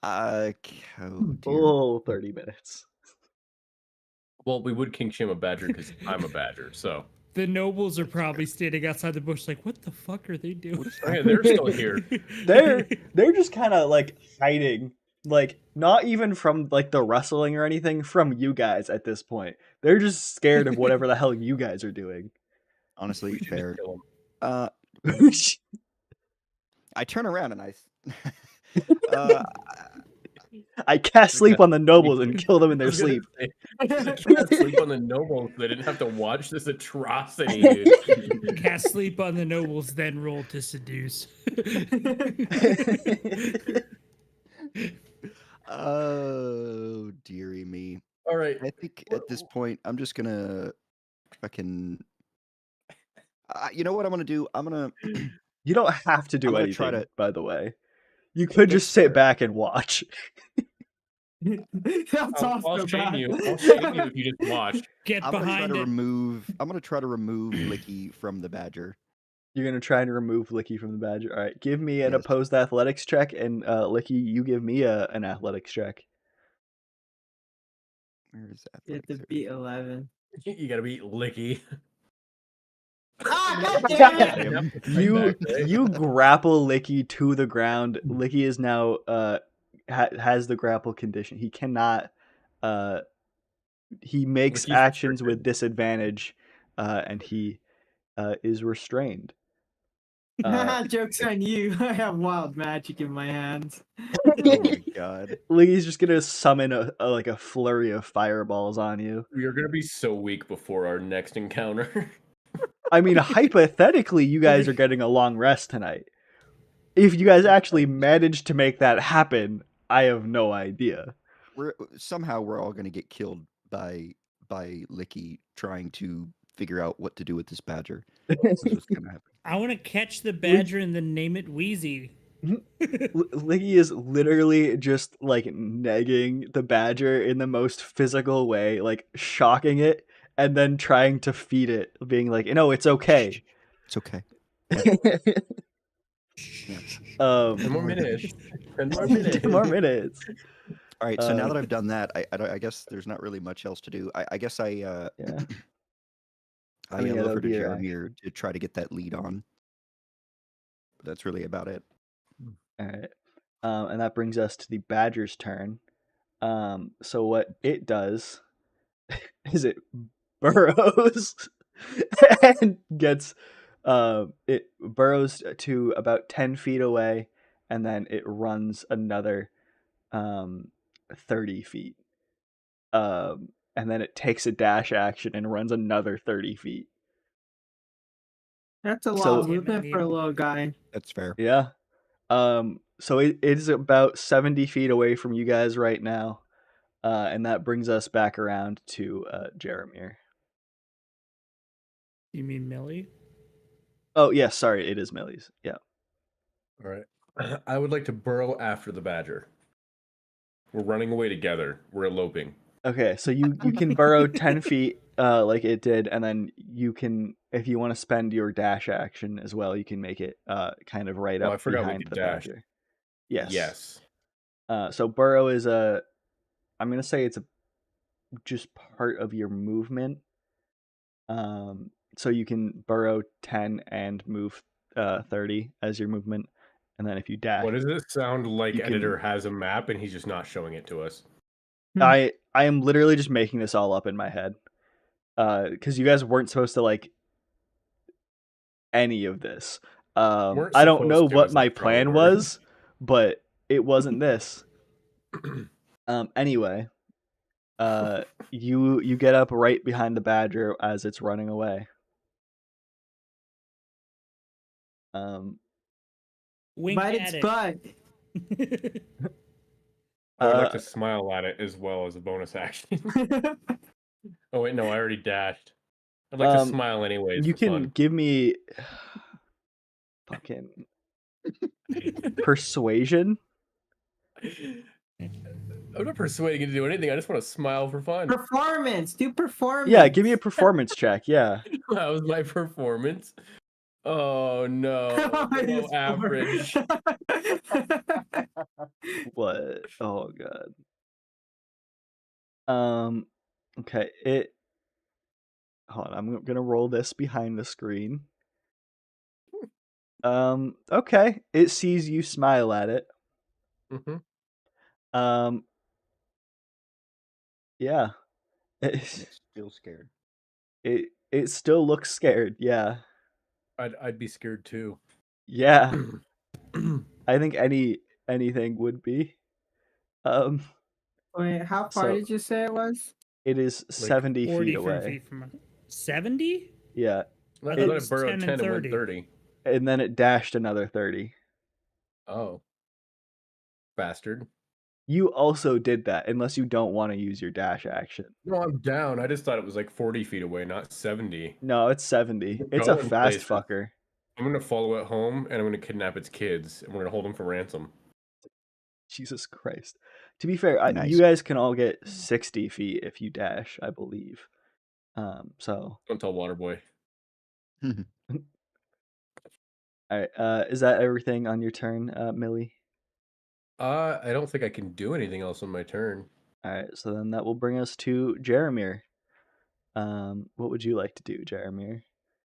Oh dear. Oh, 30 minutes. Well, we would king shame a badger because I'm a badger. So The nobles are probably standing outside the bush, like, what the fuck are they doing? okay, they're still here. They're just kind of like hiding, like not even from like the rustling or anything from you guys at this point. They're just scared of whatever the hell you guys are doing. Honestly, We should fair. just kill 'em. I turn around and I cast sleep on the nobles and kill them in I their was gonna sleep. say, can't sleep on the nobles. They didn't have to watch this atrocity, dude. Cast sleep on the nobles, then roll to seduce. oh dearie me. All right. I think at this point I'm just gonna fucking. You know what I'm gonna do? I'm gonna. You don't have to do I'm gonna anything, try to- by the way. You could That's just sit fair. back and watch. That's I'll also shame bad. you. I'll shame you if you just watch. Get I'm gonna try behind to it. remove. I'm gonna try to remove Licky from the badger. You're gonna try and remove Licky from the badger. All right, give me an Yes. opposed athletics check, and Licky, you give me an athletics check. Where is that? You have to beat 11. You gotta be licky. Ah, God damn it! You grapple Licky to the ground. Licky is now has the grapple condition. He cannot. He makes Licky's actions with restricted. disadvantage, and he is restrained. Joke's on you. I have wild magic in my hands. Oh my god. Licky's just gonna summon a flurry of fireballs on you. We are gonna be so weak before our next encounter. I mean, hypothetically, you guys are getting a long rest tonight. If you guys actually manage to make that happen, I have no idea. Somehow we're all gonna get killed by Licky trying to figure out what to do with this badger. That's what's gonna happen. I want to catch the badger and then name it Wheezy. Licky is literally just like negging the badger in the most physical way, like shocking it, and then trying to feed it, being like, "No, it's okay. It's okay. 10 more minutes. 10 more minutes. 10 more minutes." All right. So now that I've done that, I guess there's not really much else to do. I guess I Yeah. I mean, yeah, yell that over would to be your Jeremir to try to get that lead on. But that's really about it. All right. And that brings us to the badger's turn. So what it does is it burrows and gets it burrows to about 10 feet away, and then it runs another 30 feet. And then it takes a dash action and runs another 30 feet. That's a lot So- of movement for a little guy. That's fair. Yeah. So it is about 70 feet away from you guys right now. And that brings us back around to Jeremir. You mean Millie? Oh, yes, sorry, it is Millie's. Yeah. All right. I would like to burrow after the badger. We're running away together. We're eloping. Okay, so you can burrow 10 feet like it did, and then you can, if you want to spend your dash action as well, you can make it kind of right Oh, I up forgot we behind could the dash. badger. Yes. Yes. So burrow is I'm going to say it's just part of your movement. So you can burrow 10 and move 30 as your movement, and then if you dash, What does it sound like? You Editor can- has a map and he's just not showing it to us. I am literally just making this all up in my head. Because you guys weren't supposed to like any of this. Weren't I don't know supposed to what is a my strong plan word. was, but it wasn't this. Anyway, you get up right behind the badger as it's running away. Wink Bite at its it. butt. I would like to smile at it as well as a bonus action. Wait, Oh wait, no, I already dashed. I'd like to Um, smile anyways. You for can fun. give me fucking persuasion. I'm not persuading you to do anything. I just want to smile for fun. performance. Do performance. Yeah, give me a performance check. Yeah. That was my performance. Oh no, below It's average. What? Oh god. Okay. Hold on. I'm gonna roll this behind the screen. Okay. It sees you smile at it. Mm-hmm. Yeah. It's still scared. It still looks scared. Yeah. I'd be scared too. Yeah. I think anything would be. Wait, how far So- did you say it was? It is 70 feet away. feet from 70? Yeah. I thought thought it it was burrowed 10 10 and and went 30. 30. And then it dashed another 30. Oh. Bastard. You also did that unless you don't want to use your dash action. No, I'm down. I just thought it was like 40 feet away, not 70. No, it's 70. We're It's a going fast places. fucker. I'm going to follow it home and I'm going to kidnap its kids and we're going to hold them for ransom. Jesus Christ. To be fair, Nice. you guys can all get 60 feet if you dash, I believe. So Don't tell Waterboy. all right. Is that everything on your turn, Millie? I don't think I can do anything else on my turn. All right. So then that will bring us to Jeremir. What would you like to do, Jeremir?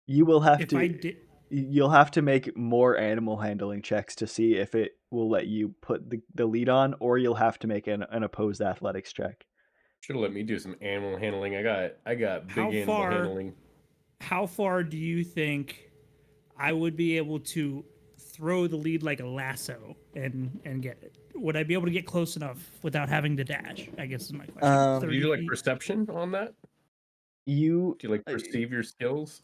You will have If to. I did, You'll have to make more animal handling checks to see if it will let you put the lead on, or you'll have to make an opposed athletics check. Should have let me do some animal handling. I got big How animal far- handling. how far do you think I would be able to throw the lead like a lasso and get it? Would I be able to get close enough without having to dash? I guess is my question. Do 30 you do like feet? perception on that? You Do you like perceive your skills?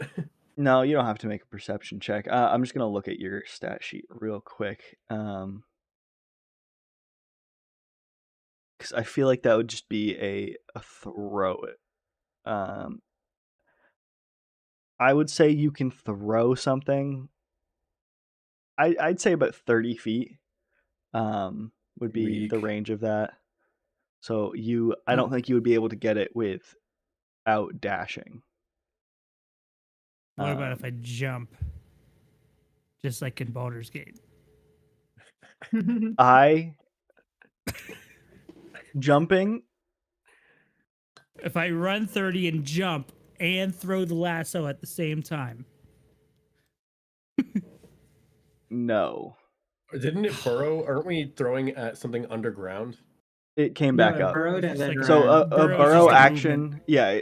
No, you don't have to make a perception check. I'm just gonna look at your stat sheet real quick. Because I feel like that would just be a throw. I would say you can throw something. I'd say about 30 feet. Would be the Weak. range of that. So I don't think you would be able to get it without dashing. What about if I jump? Just like in Baldur's Gate. Jumping? If I run 30 and jump and throw the lasso at the same time. No. Didn't it burrow? Aren't we throwing at something underground? It came Yeah, back it up. burrowed and Just then like- So ran. a Burrow's burrow just a action, movement. yeah,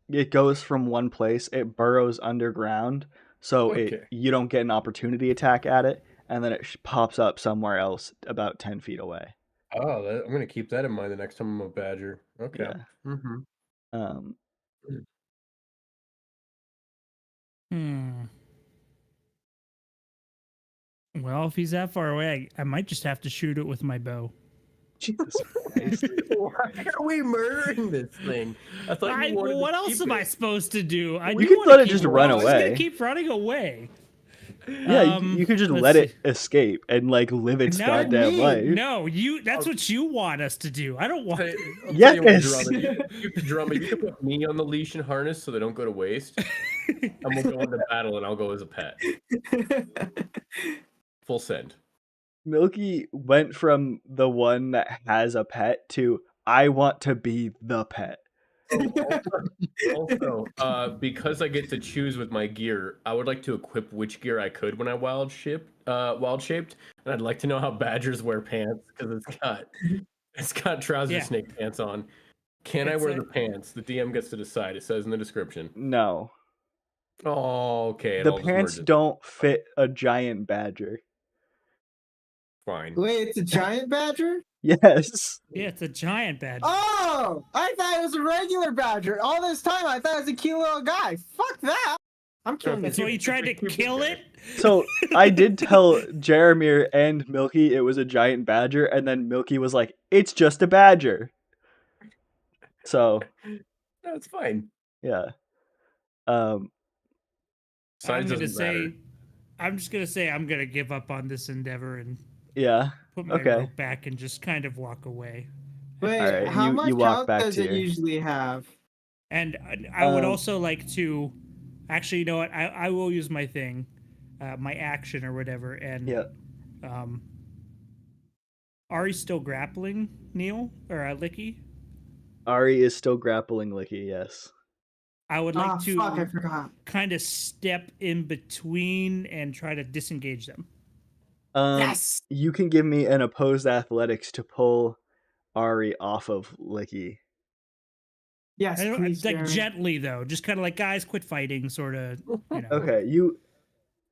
it goes from one place, it burrows underground, so Okay. you don't get an opportunity attack at it, and then it pops up somewhere else about 10 feet away. Oh, I'm going to keep that in mind the next time I'm a badger. Okay. Yeah. Mm-hmm. Um, Well, if he's that far away, I might just have to shoot it with my bow. Jesus Christ. Why are we murdering this thing? I thought you wanted What to else keep am I it. supposed to do? I You do could wanna let it keep just it. run It's just away. gonna keep running away. Yeah, you could just let's let it see. escape and like live its No, goddamn life. No, that's what you want us to do. I don't want. I'll tell you what, Yes. Drama. You can put me on the leash and harness so they don't go to waste, and we'll go into battle, and I'll go as a pet. Full send. Milky went from the one that has a pet to I want to be the pet. Also, because I get to choose with my gear, I would like to equip which gear I could when I wild shaped, and I'd like to know how badgers wear pants because it's got trouser Yeah. snake pants on. Can I It's wear like- the pants? The DM gets to decide. It says in the description. No. Oh, okay. The pants don't fit a giant badger. Fine. Wait, it's a giant badger? Yes. Yeah, it's a giant badger. Oh, I thought it was a regular badger. All this time, I thought it was a cute little guy. Fuck that. I'm killing That's this. why you tried to kill it. So I did tell Jeremir and Milky it was a giant badger, and then Milky was like, "It's just a badger." So No, it's fine. yeah. I'm Size gonna doesn't matter. say, I'm just gonna say I'm gonna give up on this endeavor and Yeah. put my Okay. rope back and just kind of walk away. Wait, All right, how you much walk health back does to it your- usually have? And I would Um, also like to, actually, you know what? I will use my thing, my action or whatever. And Yeah. Ari's still grappling Neil or Licky. Ari is still grappling Licky, yes. I would like to Fuck, I forgot. kind of step in between and try to disengage them. Yes. You can give me an opposed athletics to pull Ari off of Licky. Yes, please. Like Jeremy. gently though, just kind of like guys, quit fighting, sort of. You know, Okay, you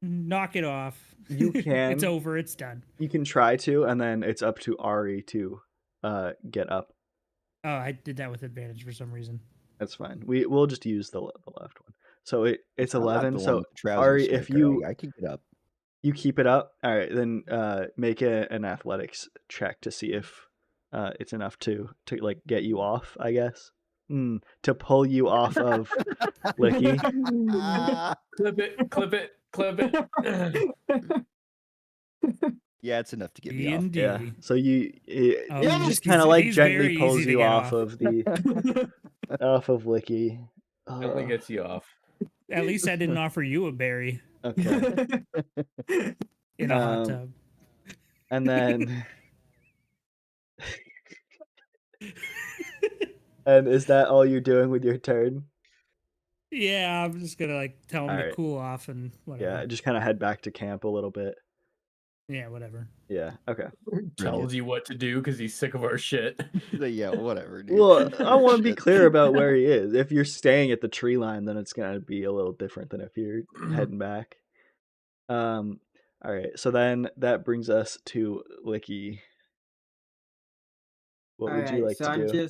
knock it off. You can. It's over. It's done. you can try to, and then it's up to Ari to get up. Oh, I did that with advantage for some reason. That's fine. We'll just use the left one. So it's I'm not 11. the one So with the trouser Ari, snake, if you I can get up. you keep it up, all right, then make an athletics check to see if it's enough to like get you off, I guess. To pull you off of Licky. Clip it. Yeah, it's enough to get me off. D&D. Yeah. So he Oh, just kind of like he's gently very pulls easy to you get off off. of the off of Licky. Only gets you off. At least I didn't offer you a berry Okay. in a hot Um, tub. And then and is that all you're doing with your turn? Yeah, I'm just gonna like tell him to Alright. cool off and whatever. Yeah, just kind of head back to camp a little bit. Yeah, whatever. Yeah. Okay. Tells you what to do because he's sick of our shit. Yeah, whatever, dude. Well, I want to be Shit. clear about where he is. If you're staying at the tree line, then it's gonna be a little different than if you're heading back. All right. So then that brings us to Licky. What would you like so to do?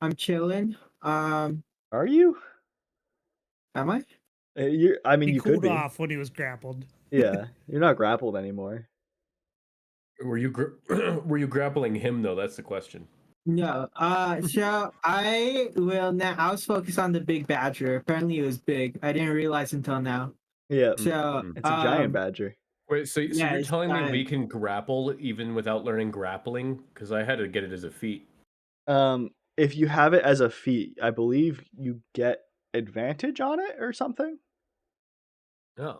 I'm chilling. Are you? Am I? I mean, He you could cooled be. off when he was grappled. Yeah, you're not grappled anymore. Were you grappling him though? That's the question. No. So I will now. I was focused on the big badger. Apparently, it was big. I didn't realize until now. Yeah, So it's a giant badger. Wait, so Yeah, you're it's telling me we giant. can grapple even without learning grappling? Because I had to get it as a feat. If you have it as a feat, I believe you get advantage on it or something. Oh.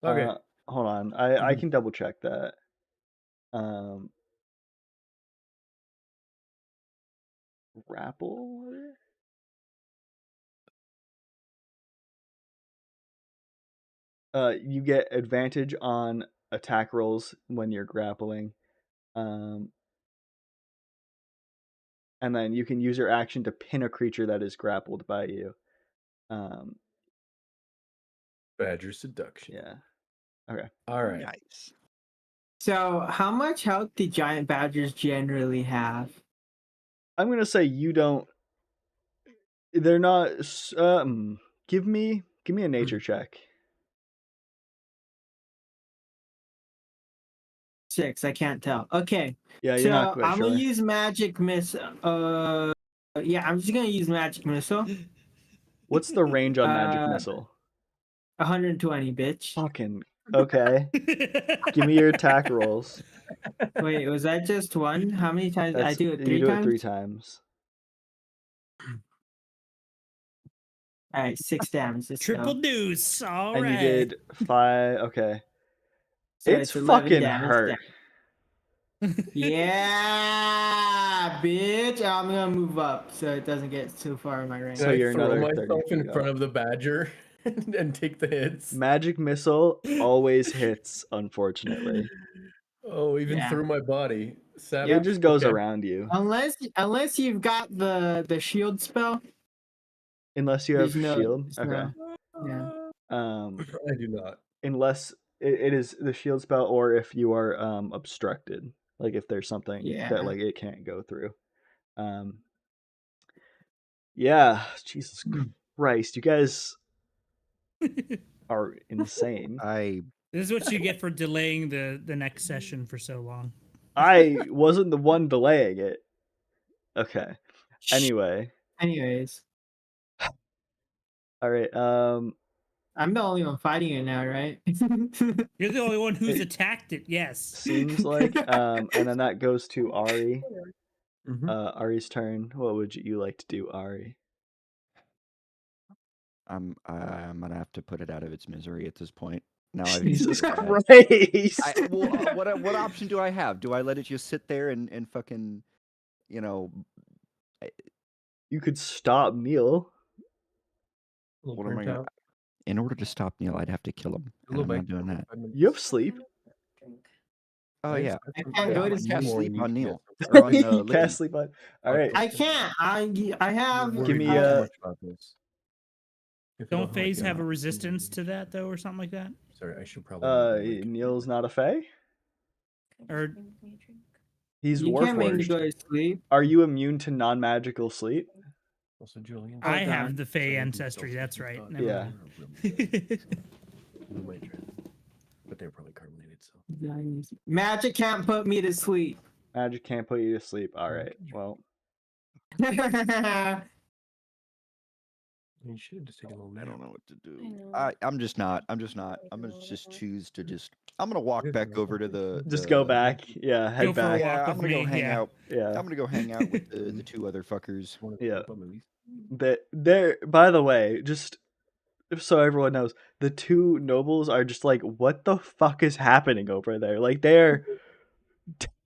Okay. Hold on, I can double check that. Grapple. You get advantage on attack rolls when you're grappling. And then you can use your action to pin a creature that is grappled by you. Badger seduction. Yeah. Okay. All right. Nice. So how much health do giant badgers generally have? I'm gonna say you don't. They're not. Give me a nature check. 6. I can't tell. Okay. Yeah, you're So not quite I'm sure. gonna use magic missile. Yeah, I'm just gonna use magic missile. What's the range on magic Uh, missile? 120, bitch. Fucking okay. Give me your attack rolls. Wait, was that just one? How many times? I do it You three do times? it 3 times. All right, 6 damage. Let's Triple go. deuce. All And right. you did 5. Okay. So It's 11 fucking damage. hurt. Yeah, bitch. I'm gonna move up so it doesn't get too far in my range. So Can I you're throw another 30 myself in feet front up. of the badger and take the hits? Magic missile always hits, unfortunately. Oh, even Yeah. through my body. Savage. It just goes Okay. around you. Unless you've got the shield spell. Unless you have There's no- shield. there's Okay. Yeah. I do not. Unless it is the shield spell, or if you are obstructed, like if there's something Yeah. that like it can't go through. Yeah, Jesus Christ, you guys are insane. This is what you get for delaying the next session for so long. I wasn't the one delaying it. Okay. Anyway, Anyways, all right. I'm the only one fighting it now, right? You're the only one who's It attacked it. Yes. seems like and then that goes to Ari. Mhm. Ari's turn. What would you like to do, Ari? I'm gonna have to put it out of its misery at this point. Now I've Jesus bad. Christ. What option do I have? Do I let it just sit there and fucking, you know, You could stop Neil. A little what am I burnt gonna? out. In order to stop Neil, I'd have to kill him, A and little I'm not bit. doing that. 5 minutes. You have sleep. Oh I yeah, expect I can't go I'm to gonna sleep. cast more sleep than on you Neil get. or on You Licky. can't sleep on. All right. I can't. I have. You're Give me worried a- too much about this. If you Don't like phase it, have a I'll- resistance to that though, or something like that? Sorry, I should probably. not make it. Neil's not a fae. Or He's You can't make me warforged. go to sleep. Are you immune to non-magical sleep? Also, Julian. I Hold have on. the Fey ancestry. That's right. Never Yeah. mind. But they're probably carbonated, so. Magic can't put me to sleep. Magic can't put you to sleep. All right. Well, You should have just taken a little I nap. don't know what to do. know. I'm just not. I'm gonna just choose to just. I'm gonna walk back over to the. just go back. Yeah, head Go for a back. walk. Yeah, I'm with gonna go me, hang yeah. out. Yeah. I'm gonna go hang out with the two other fuckers. Yeah. They're by the way, just so everyone knows, the two nobles are just like, what the fuck is happening over there? Like they're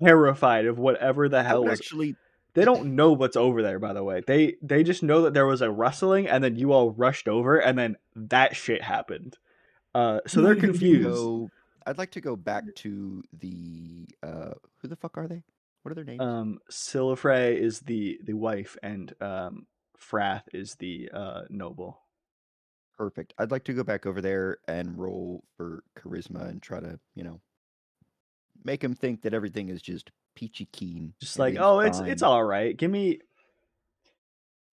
terrified of whatever the I hell would was. actually. They don't know what's over there, by the way. They just know that there was a rustling, and then you all rushed over, and then that shit happened. So they're confused. I'd like to go back to the. Who the fuck are they? What are their names? Silifrey is the wife, and Frath is the noble. Perfect. I'd like to go back over there and roll for charisma and try to, make him think that everything is just peachy keen. Just like, everything's it's fine. all right. Give me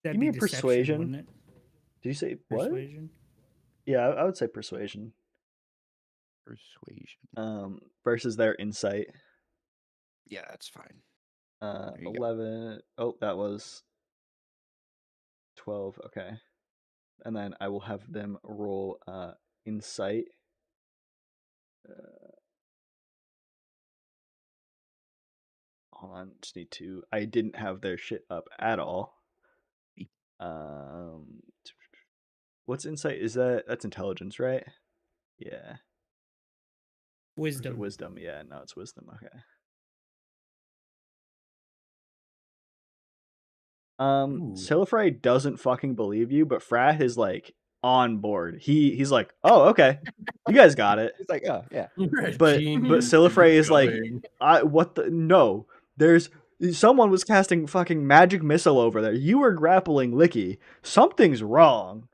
That'd Give me be a deception, persuasion. wouldn't it? Did you say what? Persuasion. Yeah, I would say persuasion. Persuasion. Versus their insight. Yeah, that's fine. There you go. 11. Oh, that was 12. Okay. And then I will have them roll insight. Hold on, just need to. I didn't have their shit up at all. What's insight? That's intelligence, right? Yeah. Or is it Wisdom. wisdom. Yeah, no, it's wisdom. Okay. Ooh. Silifrey doesn't fucking believe you, but Frath is like on board. He's like, oh, okay, you guys got it. It's like, oh, yeah. But Silifrey is like, what the no? There's someone was casting fucking magic missile over there. You were grappling Licky. Something's wrong.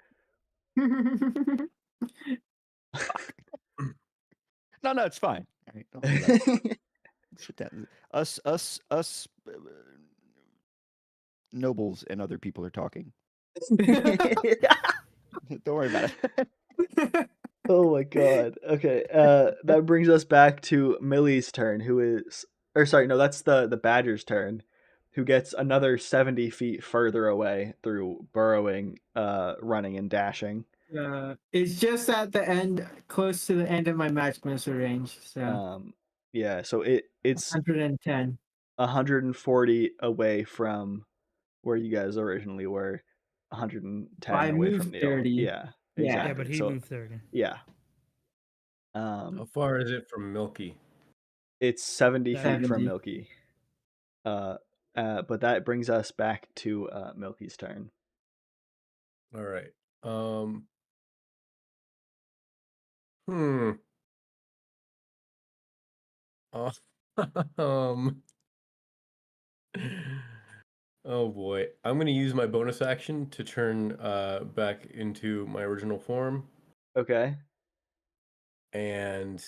No, it's fine. All right, don't worry about it. Sit down. Us nobles and other people are talking. Don't worry about it. Oh my god. Okay. That brings us back to Millie's turn, that's the Badger's turn, who gets another 70 feet further away through burrowing, running, and dashing. It's just at the end, close to the end of my match missile range. So Yeah, so it's 110. 140 away from where you guys originally were, 110 I away moved from Neil. 30. Yeah, Yeah. exactly. Yeah, but he so moved 30. yeah, How far is it from Milky? it's 70 feet 70. from Milky. But that brings us back to Milky's turn. All right. Hmm. Um. Oh boy. I'm gonna use my bonus action to turn back into my original form, Okay. and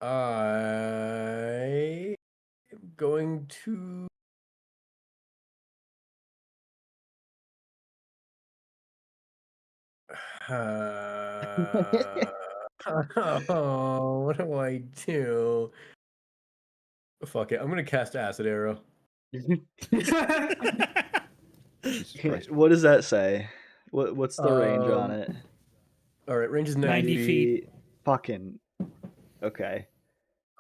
I am going to oh, what do I do? Fuck it. I'm gonna cast Acid Arrow. Jesus Christ. What does that say? What's the range on Um, it? All right, range is 90 90 feet. Fucking okay.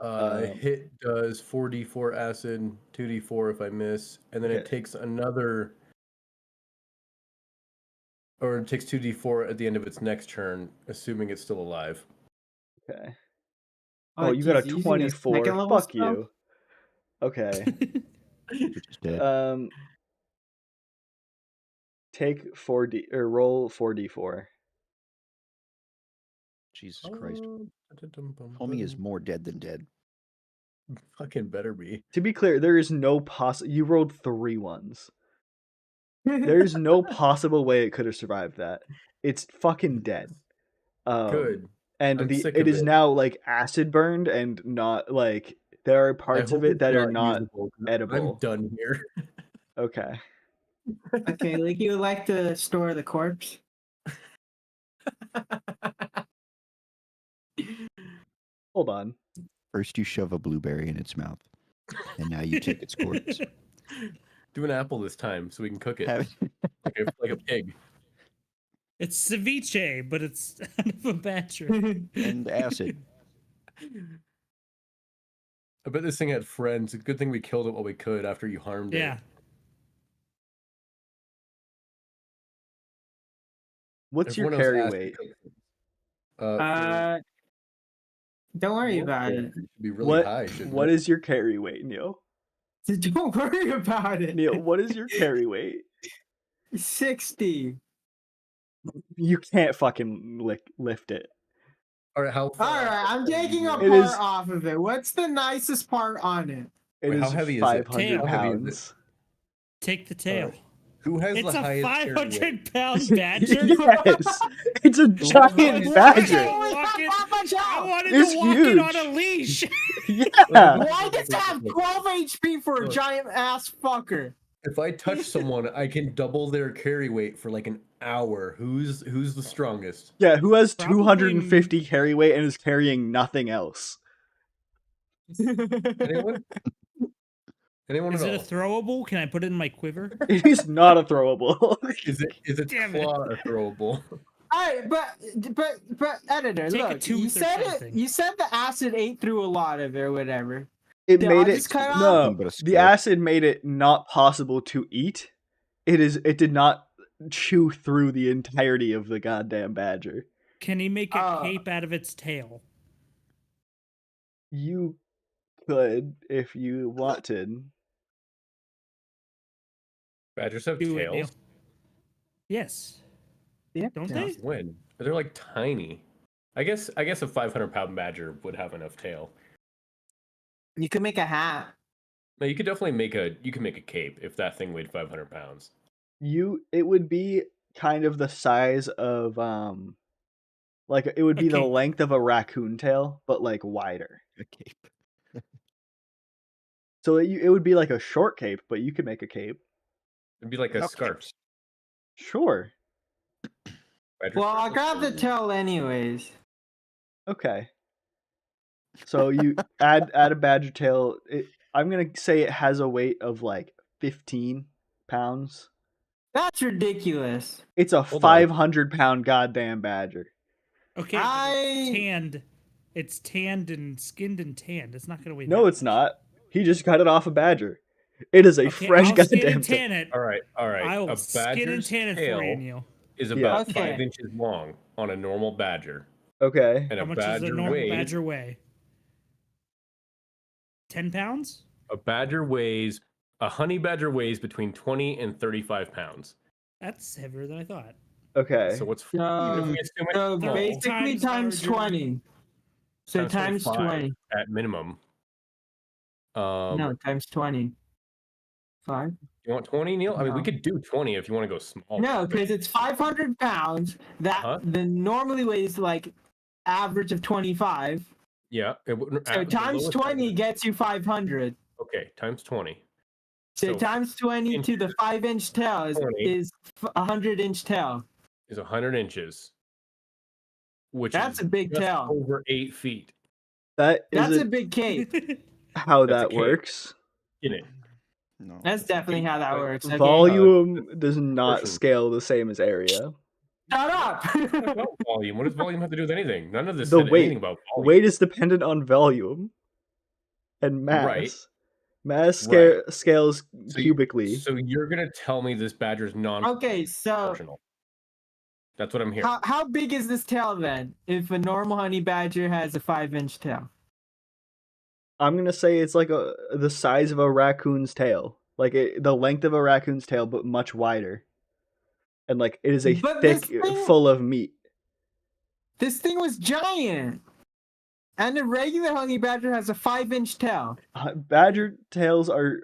Hit does 4d4 acid, 2d4 if I miss, and then it Okay. takes another, or it takes 2d4 at the end of its next turn, assuming it's still alive. Okay. Oh, you got a geez, using 24. second level Fuck spell? you. Okay. Which is dead. Take 4d or roll 4d4. Jesus Christ. Homie is more dead than dead. Fucking better be. To be clear, there is no you rolled 3 ones. There's no possible way it could have survived that. It's fucking dead. Good. And I'm sick it of is it. now like acid burned and not like there are I parts of hope it it's that are not usable, 'cause I'm edible. done here. Okay. Okay, like you would like to store the corpse? Hold on. First, you shove a blueberry in its mouth, and now you take its corpse. Do an apple this time so we can cook it Have- like a pig. It's ceviche, but it's out of a badger. and acid. I bet this thing had friends. It's a good thing we killed it while we could after you harmed it. Yeah. What's your Everyone else carry asked weight? to cook. Don't worry about Normal, it. should be really high, shouldn't What it? is your carry weight, Neil? Don't worry about it. Neil, what is your carry weight? 60. You can't fucking lift it. All right, how far? All right, I'm taking a It part is- off of it. What's the nicest part on it? It Wait, how is heavy is it? 500 Tail. How heavy is it? pounds. Take the tail. Alright. Who has It's the a highest carry weight? 500-pound badger. Yes, it's a giant Why badger. I wanted It's to walk it on huge. a leash. Yeah. Why does it have 12 HP for a giant ass fucker? If I touch someone, I can double their carry weight for like an hour. Who's the strongest? Yeah, who has Probably- 250 carry weight and is carrying nothing else? Anyone? Anyone Is at it a all? throwable? Can I put it in my quiver? It is not a throwable. Is its Damn it. claw a throwable? Alright, but editor, Take a look, tooth you or said something. You said the acid ate through a lot of it or whatever. It Did made I it just cut off? no. Nothing but a The skull. acid made it not possible to eat. It did not chew through the entirety of the goddamn badger. Can he make a Oh. cape out of its tail? You could if you wanted. Badgers have Do it, Neil. tails? Yes. Yeah, Don't yeah. they? When? They're like tiny. I guess a 500-pound badger would have enough tail. You can make a hat. No, you could definitely make a cape if that thing weighed 500 pounds. It would be kind of the size of like it would be the cape. length of a raccoon tail, but like wider. A cape. So it would be like a short cape, but you could make a cape. It'd be like a No scarf. capes. Sure. Badger Well, I'll scarf. grab the tail anyways. Okay. So you add a badger tail. I'm gonna say it has a weight of like 15 pounds. That's ridiculous. It's a Hold on. 500-pound goddamn badger. Okay, but I- it's tanned. It's tanned and skinned and tanned. It's not gonna weigh. No, that it's much. not. He just cut it off a badger. It is a Okay, fresh I'll skin goddamn and tan it. All right. I will A skin and badger's tan it for you, tail Neil. is Yeah. about Okay. 5 inches long on a normal badger, Okay. and How a much does a badger normal weighs. badger weigh? 10 pounds? A honey badger weighs between 20 and 35 pounds. That's heavier than I thought. Okay. So what's even if we assume it's So small, basically times larger. 20. So times 25 20. at minimum. No, times 20. 5? You want 20, Neil? I mean, we No. could do 20 if you want to go small. No, because it's 500 pounds. That Uh-huh. the normally weighs like average of 25. Yeah. So times 20 gets you 500. Okay, times 20. So times 20 to the inches, 5-inch tail is 20. 100-inch tail. Is 100 inches, which That's is a big just tail. over 8 feet. That That's a isn't big cape. how That's a that cape. works. In it. No. That's definitely how that works. Okay. Volume does not proportion. scale the same as area. Shut up! What about volume? What does volume have to do with anything? None of this The said weight. anything about volume. Weight is dependent on volume and mass. Right. Mass Right. scales So you- cubically. So you're gonna tell me this badger's Okay, so non-proportional? That's what I'm hearing. how big is this tail then? If a normal honey badger has a 5-inch tail. I'm gonna say it's like the size of a raccoon's tail, like the length of a raccoon's tail, but much wider. And like it is a But thick, this thing- full of meat. This thing was giant. And a regular honey badger has a 5-inch tail. Badger tails are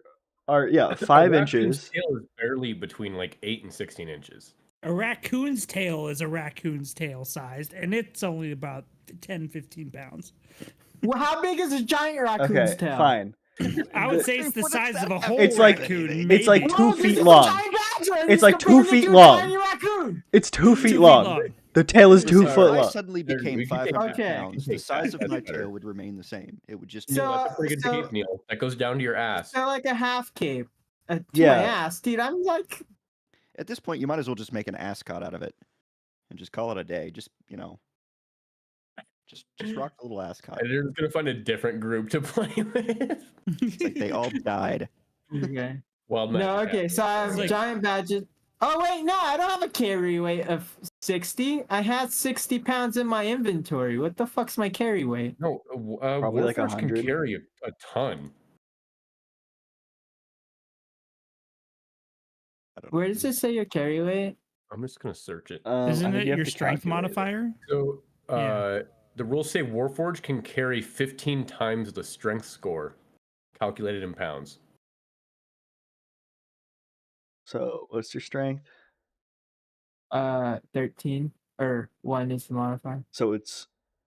A 5 raccoon's inches. tail is barely between like 8 and 16 inches. A raccoon's tail is a raccoon's tail sized, and it's only about 10, 15 pounds. Well, how big is a giant raccoon's Okay, tail? fine. I would say it's the What does size that of a have whole to It's do like- with raccoon. anything? it's like maybe. 2 No, 'cause feet it's a long. giant badger, and It's he's like 2 comparing it feet to a long. tiny raccoon. It's 2 2 feet feet long. long. The tail is 2 Sorry. foot If I long. suddenly There, became we can take 500 that. pounds, Okay. the size of That's my better. tail would remain the same. It would just So- That's a pretty good so- cape, Neil. That goes down to your ass. So like a half cape. To Yeah. my ass, dude. I'm like, at this point you might as well just make an ascot out of it and just call it a day. Just just rock the little ascot. Editor's gonna find a different group to play with. It's like they all died. okay. Wild No, magic okay, so I have It's like- giant badger. Oh wait, no, I don't have a carry weight of 60. I had 60 pounds in my inventory. What the fuck's my carry weight? No, Probably like Warforged can 100. carry a ton. I don't know. Where does it say your carry weight? I'm just gonna search it. I Isn't think it you have your to strength calculate it. modifier? So, Yeah. the rules say Warforged can carry 15 times the strength score, calculated in pounds. So, what's your strength? 13 or 1 is the modifier. So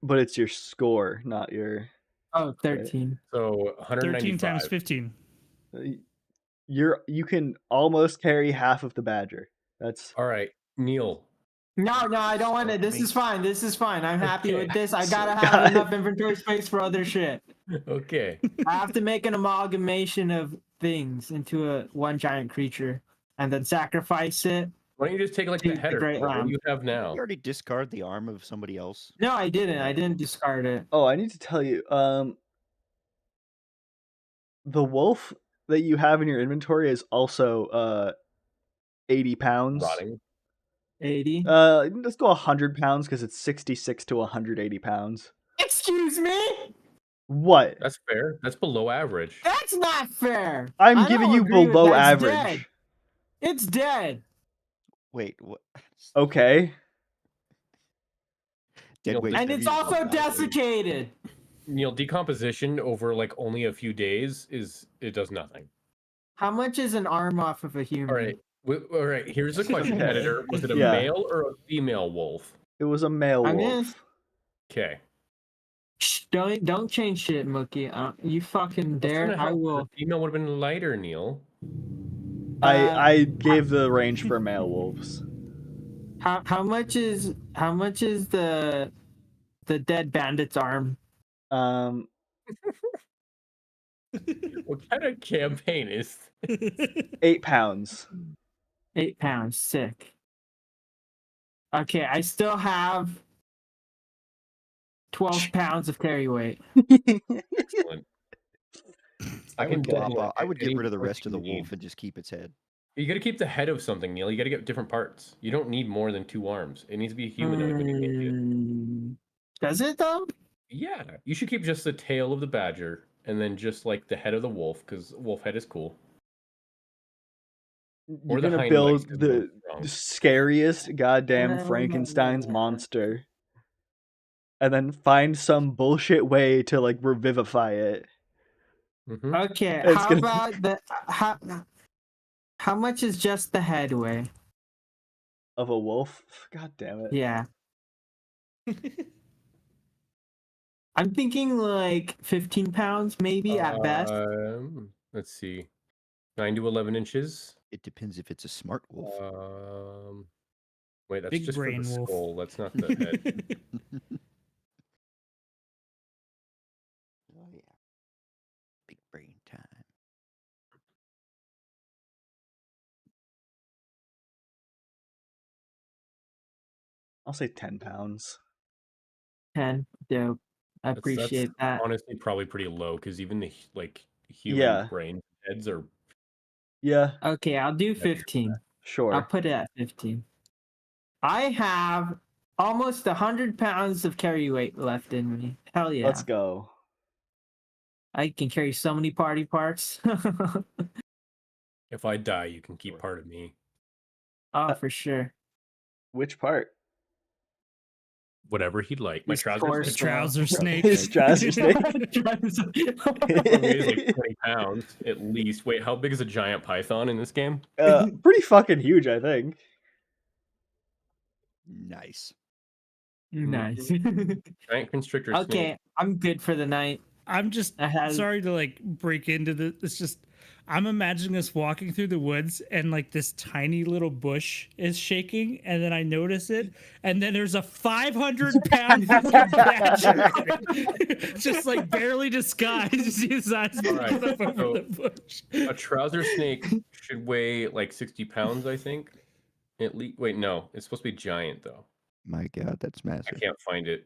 but it's your score, not your. Oh, 13. So 13 195. times 15. You can almost carry half of the badger. That's All right, Neil. No, I don't want it. This is fine. This is fine. I'm happy Okay. with this. I gotta God. have enough inventory space for other shit. Okay. I have to make an amalgamation of things into one giant creature and then sacrifice it. Why don't you just take like the Dude, the header? great What do lamb. you have Did now? you already discard the arm of somebody else? No, I didn't. I didn't discard it. Oh, I need to tell you. The wolf that you have in your inventory is also 80 pounds. Rotting. 80. Let's go 100 pounds because it's 66 to 180 pounds. Excuse me? What? That's fair. That's below average. That's not fair. I'm I giving don't you agree with below that's average. dead. It's dead. Wait, what? Okay. Dead Neil, weight And it's is also not average. desiccated. Neil, decomposition over like only a few days it does nothing. How much is an arm off of a human? All right. All right. Here's the question, Okay. editor. Was it a Yeah. male or a female wolf? It was a male I'm wolf. in. Okay. Shh, don't change shit, Mookie. You fucking What's dare, gonna I help? will. The female would have been lighter, Neil. I gave the range for male wolves. How much is the dead bandit's arm? What kind of campaign is 8 pounds. 8 pounds. Sick. Okay, I still have 12 pounds of carry weight. Excellent. I can would tell you, I would get any rid of the parts rest of you the wolf need. and just keep its head. You got to keep the head of something, Neil. You got to get different parts. You don't need more than 2 arms. It needs to be humanoid when you make it. Does it though? Yeah, you should keep just the tail of the badger and then just like the head of the wolf, because wolf head is cool. You're Or the gonna hind legs, build 'cause they're the strong. scariest goddamn Frankenstein's monster, and then find some bullshit way to like revivify it. Mhm. Okay, It's how gonna- about the how much is just the head weigh? Of a wolf. God damn it. Yeah. I'm thinking like 15 pounds maybe at best. Let's see. 9 to 11 inches. It depends if it's a smart wolf. Wait, that's Big just for the brain wolf. skull. That's not the head. Oh yeah. Big brain time. I'll say 10 pounds. 10. Dope. I That's appreciate that. honestly probably pretty low, because even the like human Yeah. brain heads are. Yeah, Okay, I'll do That's 15. I'll sure. put it at 15. I have almost 100 pounds of carry weight left in me. Hell yeah. Let's go. I can carry so many party parts. If I die, you can keep part of me. Oh, for sure. Which part? Whatever he'd like. My His trousers. torso. The trouser snake. His trouser snake. It weighs like 20 pounds at least. Wait, how big is a giant python in this game? Pretty fucking huge, I think. Nice. Nice. Giant constrictor snake. Okay, I'm good for the night. I'm just I had sorry to like break into the. It's just I'm imagining us walking through the woods and like this tiny little bush is shaking, and then I notice it, and then there's a 500-pound badger, just like barely disguised. You see his eyes All right, up over so- the bush. A trouser snake should weigh like 60 pounds, I think. At least. Wait, no. It's supposed to be giant, though. My God, that's I massive. can't find it.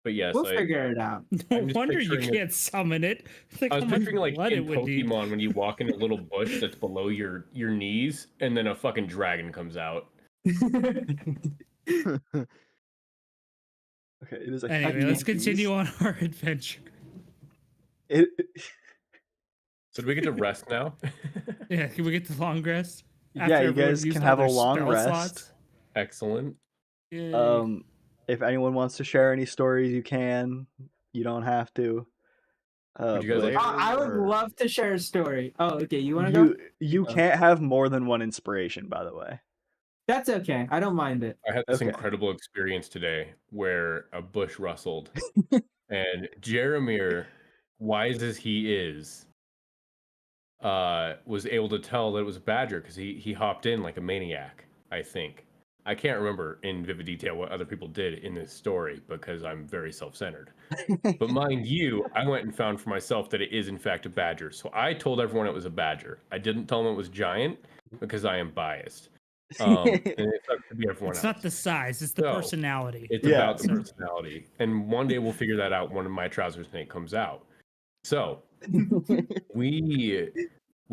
But yes, we'll figure it out. No I'm just wonder you picturing it- can't summon it. Think I was how much picturing like blood in it would need. Pokemon when you walk in a little bush that's below your knees, and then a fucking dragon comes out. Okay, it is a Anyway, huge let's beast. continue on our adventure. It, So do we get to rest now? Yeah, can we get the long rest? yeah, After you everyone guys used can all have a their long spell rest. slots? Excellent. Yay. If anyone wants to share any stories, you can. You don't have to. Would you guys like- I would love to share a story. Oh, okay. You want to go? You can't have more than one inspiration, by the way. That's okay. I don't mind it. I had this Okay. incredible experience today where a bush rustled, and Jeremir, wise as he is, was able to tell that it was a badger because he hopped in like a maniac. I think I can't remember in vivid detail what other people did in this story because I'm very self-centered. But mind you, I went and found for myself that it is in fact a badger. So I told everyone it was a badger. I didn't tell them it was giant because I am biased. And it's up to be everyone It's else. not the size, it's the No, personality. It's Yeah. about the personality. And one day we'll figure that out when my trouser snake comes out. So we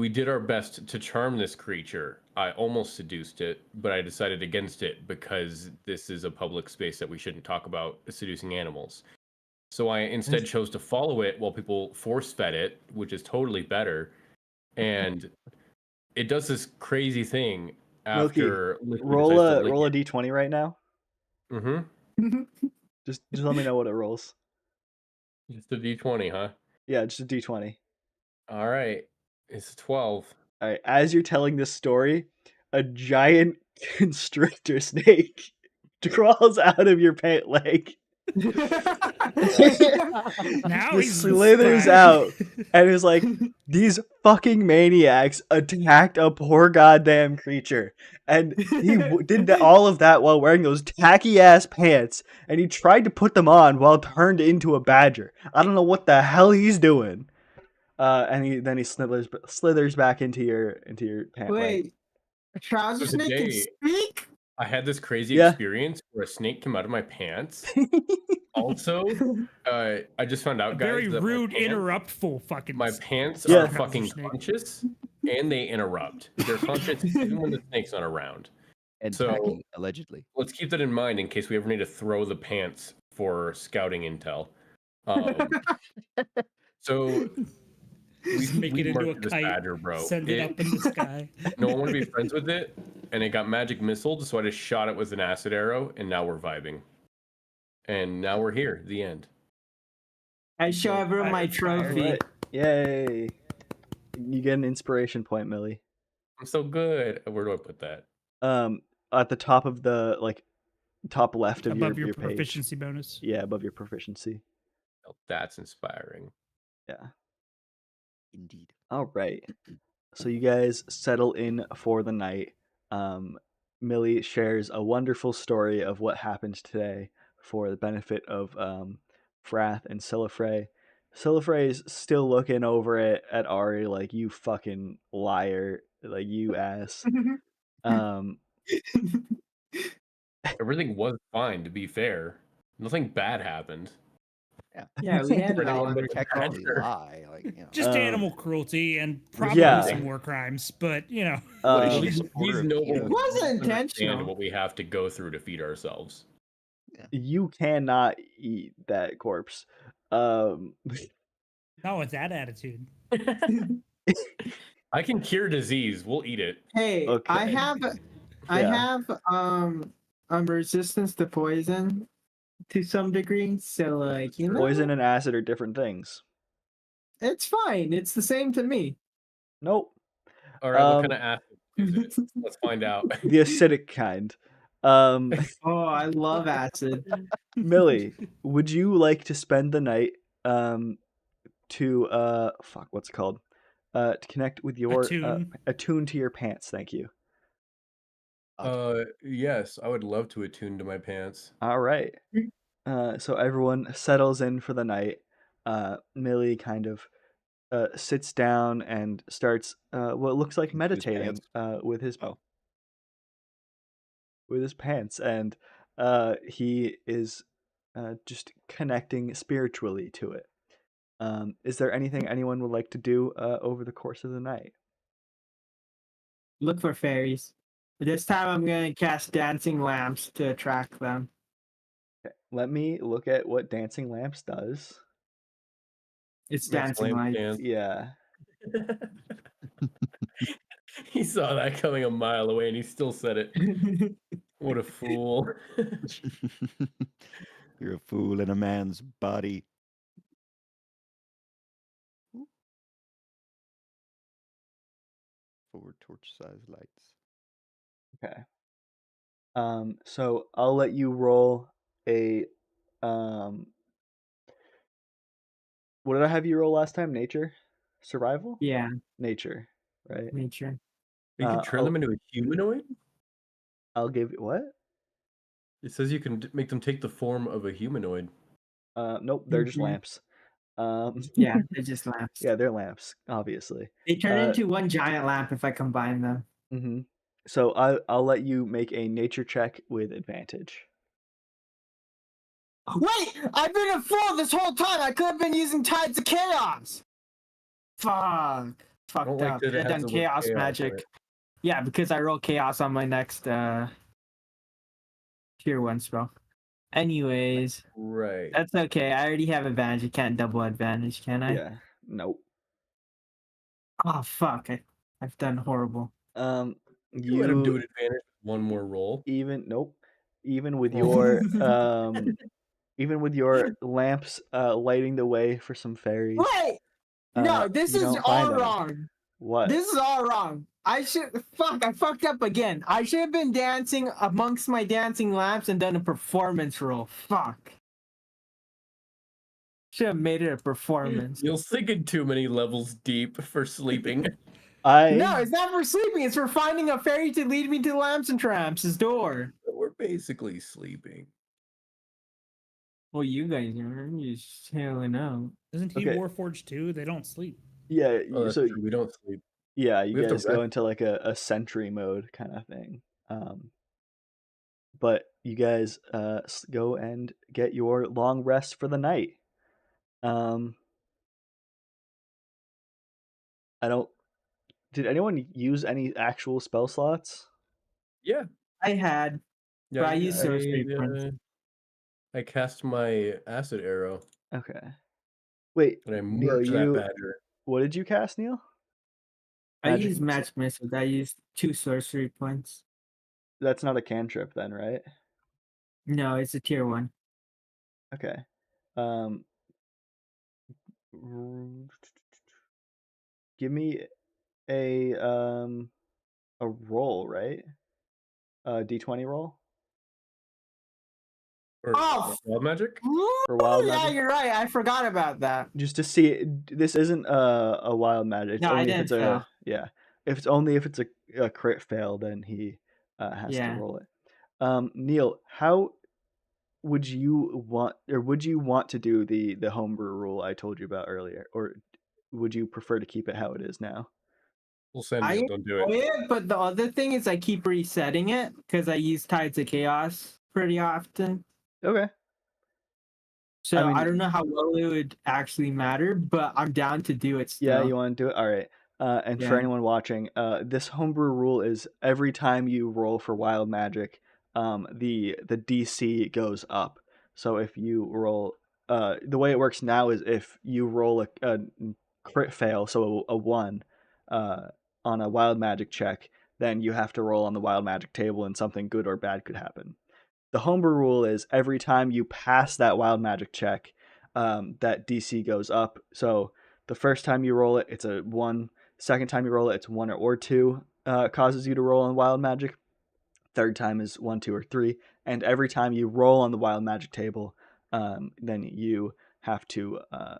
did our best to charm this creature. I almost seduced it, but I decided against it because this is a public space that we shouldn't talk about seducing animals. So I instead chose to follow it while people force fed it, which is totally better. And it does this crazy thing after roll a d20 right now. Mm-hmm. Just let me know what it rolls. Just a d20, huh? Yeah, just a d20. All right. It's 12. All right. As you're telling this story, a giant constrictor snake crawls out of your pant leg. Now Just he's slithers inspired. out and is like, these fucking maniacs attacked a poor goddamn creature. And he did all of that while wearing those tacky ass pants. And he tried to put them on while turned into a badger. I don't know what the hell he's doing. And then he slithers back into your pant leg. Wait, a trouser There's a snake can day- speak? I had this crazy Yeah. experience where a snake came out of my pants. Also, I just found A out, guys, very that rude, interruptful fucking. my pants Yeah. are fucking Snake. conscious, and they interrupt. They're conscious even when the snake's not around. And So- packing, allegedly. Let's keep that in mind in case we ever need to throw the pants for scouting intel. So Just make it into a marked this kite. badger, bro. Send it up in the sky. No one wanted to be friends with it, and it got magic missiled, so I just shot it with an acid arrow, and now we're vibing. And now we're here, the end. I show everyone my trophy. Right. Yay! You get an inspiration point, Millie. I'm so good. Where do I put that? At the top of the top left of Above your your page. proficiency bonus. Yeah, above your proficiency. Oh, that's inspiring. Yeah. Indeed. All right. So you guys settle in for the night. Millie shares a wonderful story of what happened today for the benefit of Frath and Silifrey. Silifrey's still looking over it at Ari like, you fucking liar, like, you ass. Everything was fine, to be fair. Nothing bad happened. Yeah, we had it Pretty all much under Technically control. lie, like, you know. Just Um, animal cruelty and probably yeah. some war crimes, but you know. What is Um, she, These supporter of noble keto? It wasn't understand intentional. what we have to go through to feed ourselves. you cannot eat that corpse. Not with that attitude. I can cure disease. We'll eat it. Hey, Okay. I Yeah. have resistance to poison to some degree, so like, you know, Poison and acid are different things. it's fine. It's the same to me. Nope. All right, what kind Um, of acid is it? Let's find out. The acidic kind. Oh, I love acid. Millie, would you like to spend the night to what's it called? To connect with your Attune. attune to your pants, thank you. Yes, I would love to attune to my pants. All right. So everyone settles in for the night. Millie kind of sits down and starts what looks like Into his meditating pants? with his Oh. pants, and he is just connecting spiritually to it. Is there anything anyone would like to do over the course of the night? Look for fairies. This time I'm gonna cast dancing lamps to attract them. Okay. Let me look at what Dancing Lamps does. It's Makes dancing lamp lights. dance. Yeah. He saw that coming a mile away and he still said it. What a fool. You're a fool in a man's body. Forward torch-sized lights. Okay. So I'll let you roll a what did I have you roll last time? Nature? Survival? Yeah, Nature, right? nature. You can turn them into a humanoid? I'll give you what? It says you can make them take the form of a humanoid. Nope, they're just Mhm. lamps. Yeah, they're just lamps. Yeah, they're lamps, obviously. They turn Uh, into one giant lamp if I combine them. Mm-hmm. So I'll let you make a nature check with advantage. Wait! I've been a fool this whole time! I could have been using Tides of Chaos! Fuck. Fucked don't like up. that it I've has done the word chaos chaos in magic. it. Yeah, because I roll chaos on my next tier 1 spell. Anyways, Right. that's okay. I already have advantage. You can't double advantage, can I? Yeah. Nope. Oh fuck. I've done horrible. You let him do You it advantage with one more roll. nope. Even with Oh. your lamps lighting the way for some fairies. Wait! No, this you is don't find all any. wrong. What? This is all wrong. I fucked up again. I should have been dancing amongst my dancing lamps and done a performance roll. Fuck. Should have made it a performance. You're sinking too many levels deep for sleeping. No, it's not for sleeping. It's for finding a fairy to lead me to the Lamps and Tramps' door. We're basically sleeping. Well, you guys are just chilling out. Isn't he Okay. Warforged too? They don't sleep. Yeah, Oh, that's so true. We don't sleep. yeah, you We have to guys go rest. into like a sentry mode kind of thing. But you guys go and get your long rest for the night. I don't. Did anyone use any actual spell slots? Yeah. I had, Yeah. but I used sorcery I, points. I cast my acid arrow Okay. Wait, and I Neil, murked that badger. what did you cast, Neil? I Magic used missile. match missile. I used 2 sorcery points. That's not a cantrip then, right? No, it's a tier 1. Okay. Um, give me a roll, right? A D20 roll Or Oh, wild magic? or wild yeah, magic. you're right. I forgot about that. Just to see, this isn't a wild magic. It's No, I only if didn't it's a fail. yeah. If it's only if it's a crit fail, then he has to Yeah. roll it. Neil, how would you want to do the homebrew rule I told you about earlier, or would you prefer to keep it how it is now? We'll send I Neil. Don't do enjoy it. it, but the other thing is I keep resetting it because I use Tides of Chaos pretty often. Okay. So I mean, don't know how well it would actually matter, but I'm down to do it yeah, still. you want to do it? All right. And for Yeah. anyone watching, this homebrew rule is every time you roll for wild magic, the DC goes up. So if you roll, the way it works now is if you roll a crit fail, so a 1, on a wild magic check, then you have to roll on the wild magic table, and something good or bad could happen. The homebrew rule is every time you pass that wild magic check, that DC goes up. So the first time you roll it, it's a 1. Second time you roll it, it's 1 or 2. Causes you to roll on wild magic. Third time is 1, 2, or 3. And every time you roll on the wild magic table, then you have to,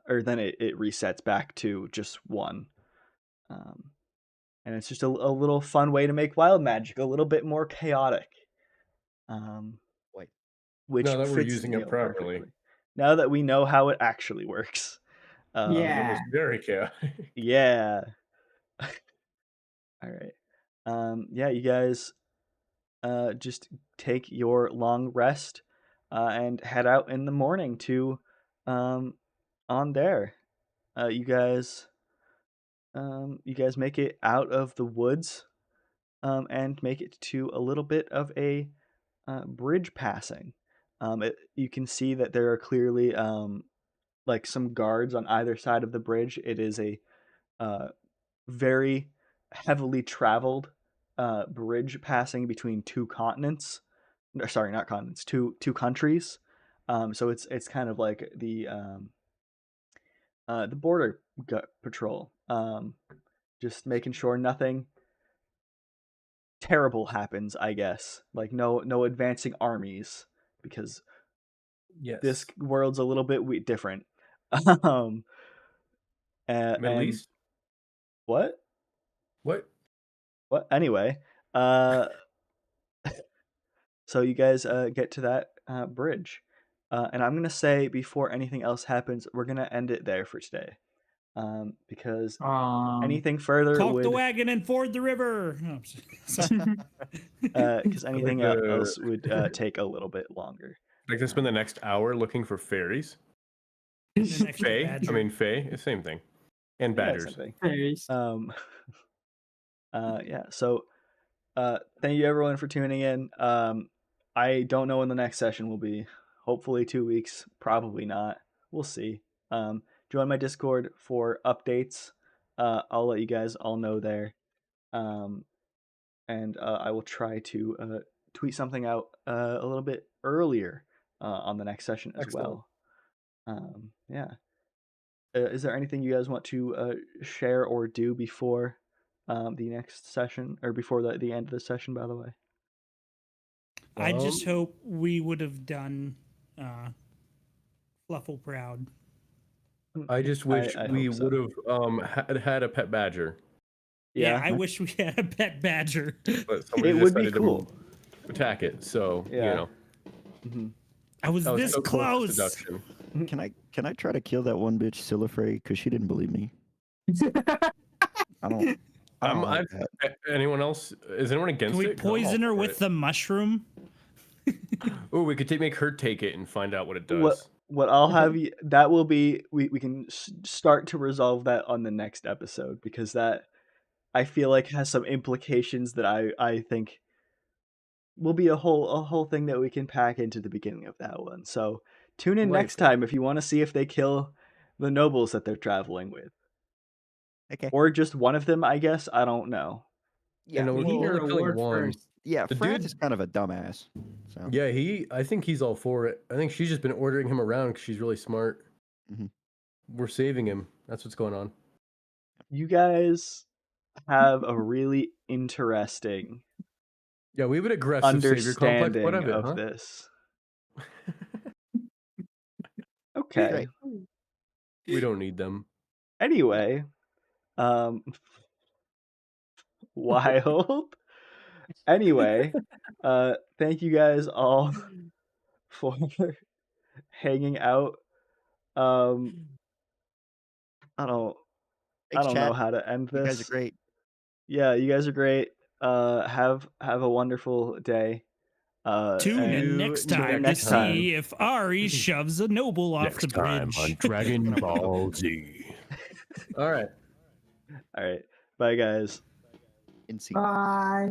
or then it resets back to just 1. And it's just a little fun way to make wild magic a little bit more chaotic. Wait. Which Now that we're fits using it Neil properly. perfectly. Now that we know how it actually works. It Yeah. was very chaotic. Yeah. All right. Yeah, you guys just take your long rest and head out in the morning to on there. You guys make it out of the woods and make it to a little bit of a bridge passing. You can see that there are clearly like some guards on either side of the bridge. It is a very heavily traveled bridge passing between 2 continents. Sorry, not continents. Two countries. So it's kind of like the border patrol. Just making sure nothing terrible happens, I guess. Like no advancing armies, because Yes. this world's a little bit different. Middle And East? what? What? What? Anyway, so you guys get to that bridge, and I'm gonna say before anything else happens, we're gonna end it there for today, because anything further Caulk the would wagon and ford the river. No, because I'd anything like to, else would take a little bit longer. like to spend the next hour looking for fairies. the next Fae. badger. I mean, Fae. Same thing. And Yeah, badgers. same thing. Fairies. Yeah. So, thank you everyone for tuning in. I don't know when the next session will be. Hopefully 2 weeks. Probably not. We'll see. Join my Discord for updates. I'll let you guys all know there. And I will try to tweet something out a little bit earlier on the next session as Excellent. well. Yeah. Is there anything you guys want to share or do before the next session, or before the end of the session, by the way? I just hope we would have done Fluffle proud. I just wish I we hope so. would have had a pet badger. Yeah, I wish we had a pet badger. But somebody It would be decided cool. to attack it, so Yeah. you know. Mhm. I was That was this so close to close. seduction. Can I try to kill that one bitch Silifrey because she didn't believe me? I don't like that. Anyone else? Is anyone against Can we it? 'Cause I'm all poison her for with it. the mushroom? Oh, we could make her take it and find out what it What does. what I'll have you that will be we can start to resolve that on the next episode, because that I feel like has some implications that I think will be a whole thing that we can pack into the beginning of that one. So tune in Right. next time if you want to see if they kill the nobles that they're traveling with, Okay. or just one of them. I guess I don't know. Yeah. no, We he's need only a killing reward one. first. Yeah. The Frath dude- is kind of a dumbass. So Yeah, I think he's all for it. I think she's just been ordering him around because she's really smart. Mhm. We're saving him. That's what's going on. You guys have a really interesting Yeah, we have an aggressive savior complex. understanding Whatever, of huh? this. Great. Okay. We don't need them. Anyway, wild. Anyway, thank you guys all for hanging out. I don't Thanks, know chat. how to end You this. guys are great. Yeah, you guys are great. Have a wonderful day. Tune in and next tune in time next to time. see if Ari shoves a noble off the bridge. Dragon Ball Z. All right. All right. Bye guys. In Bye.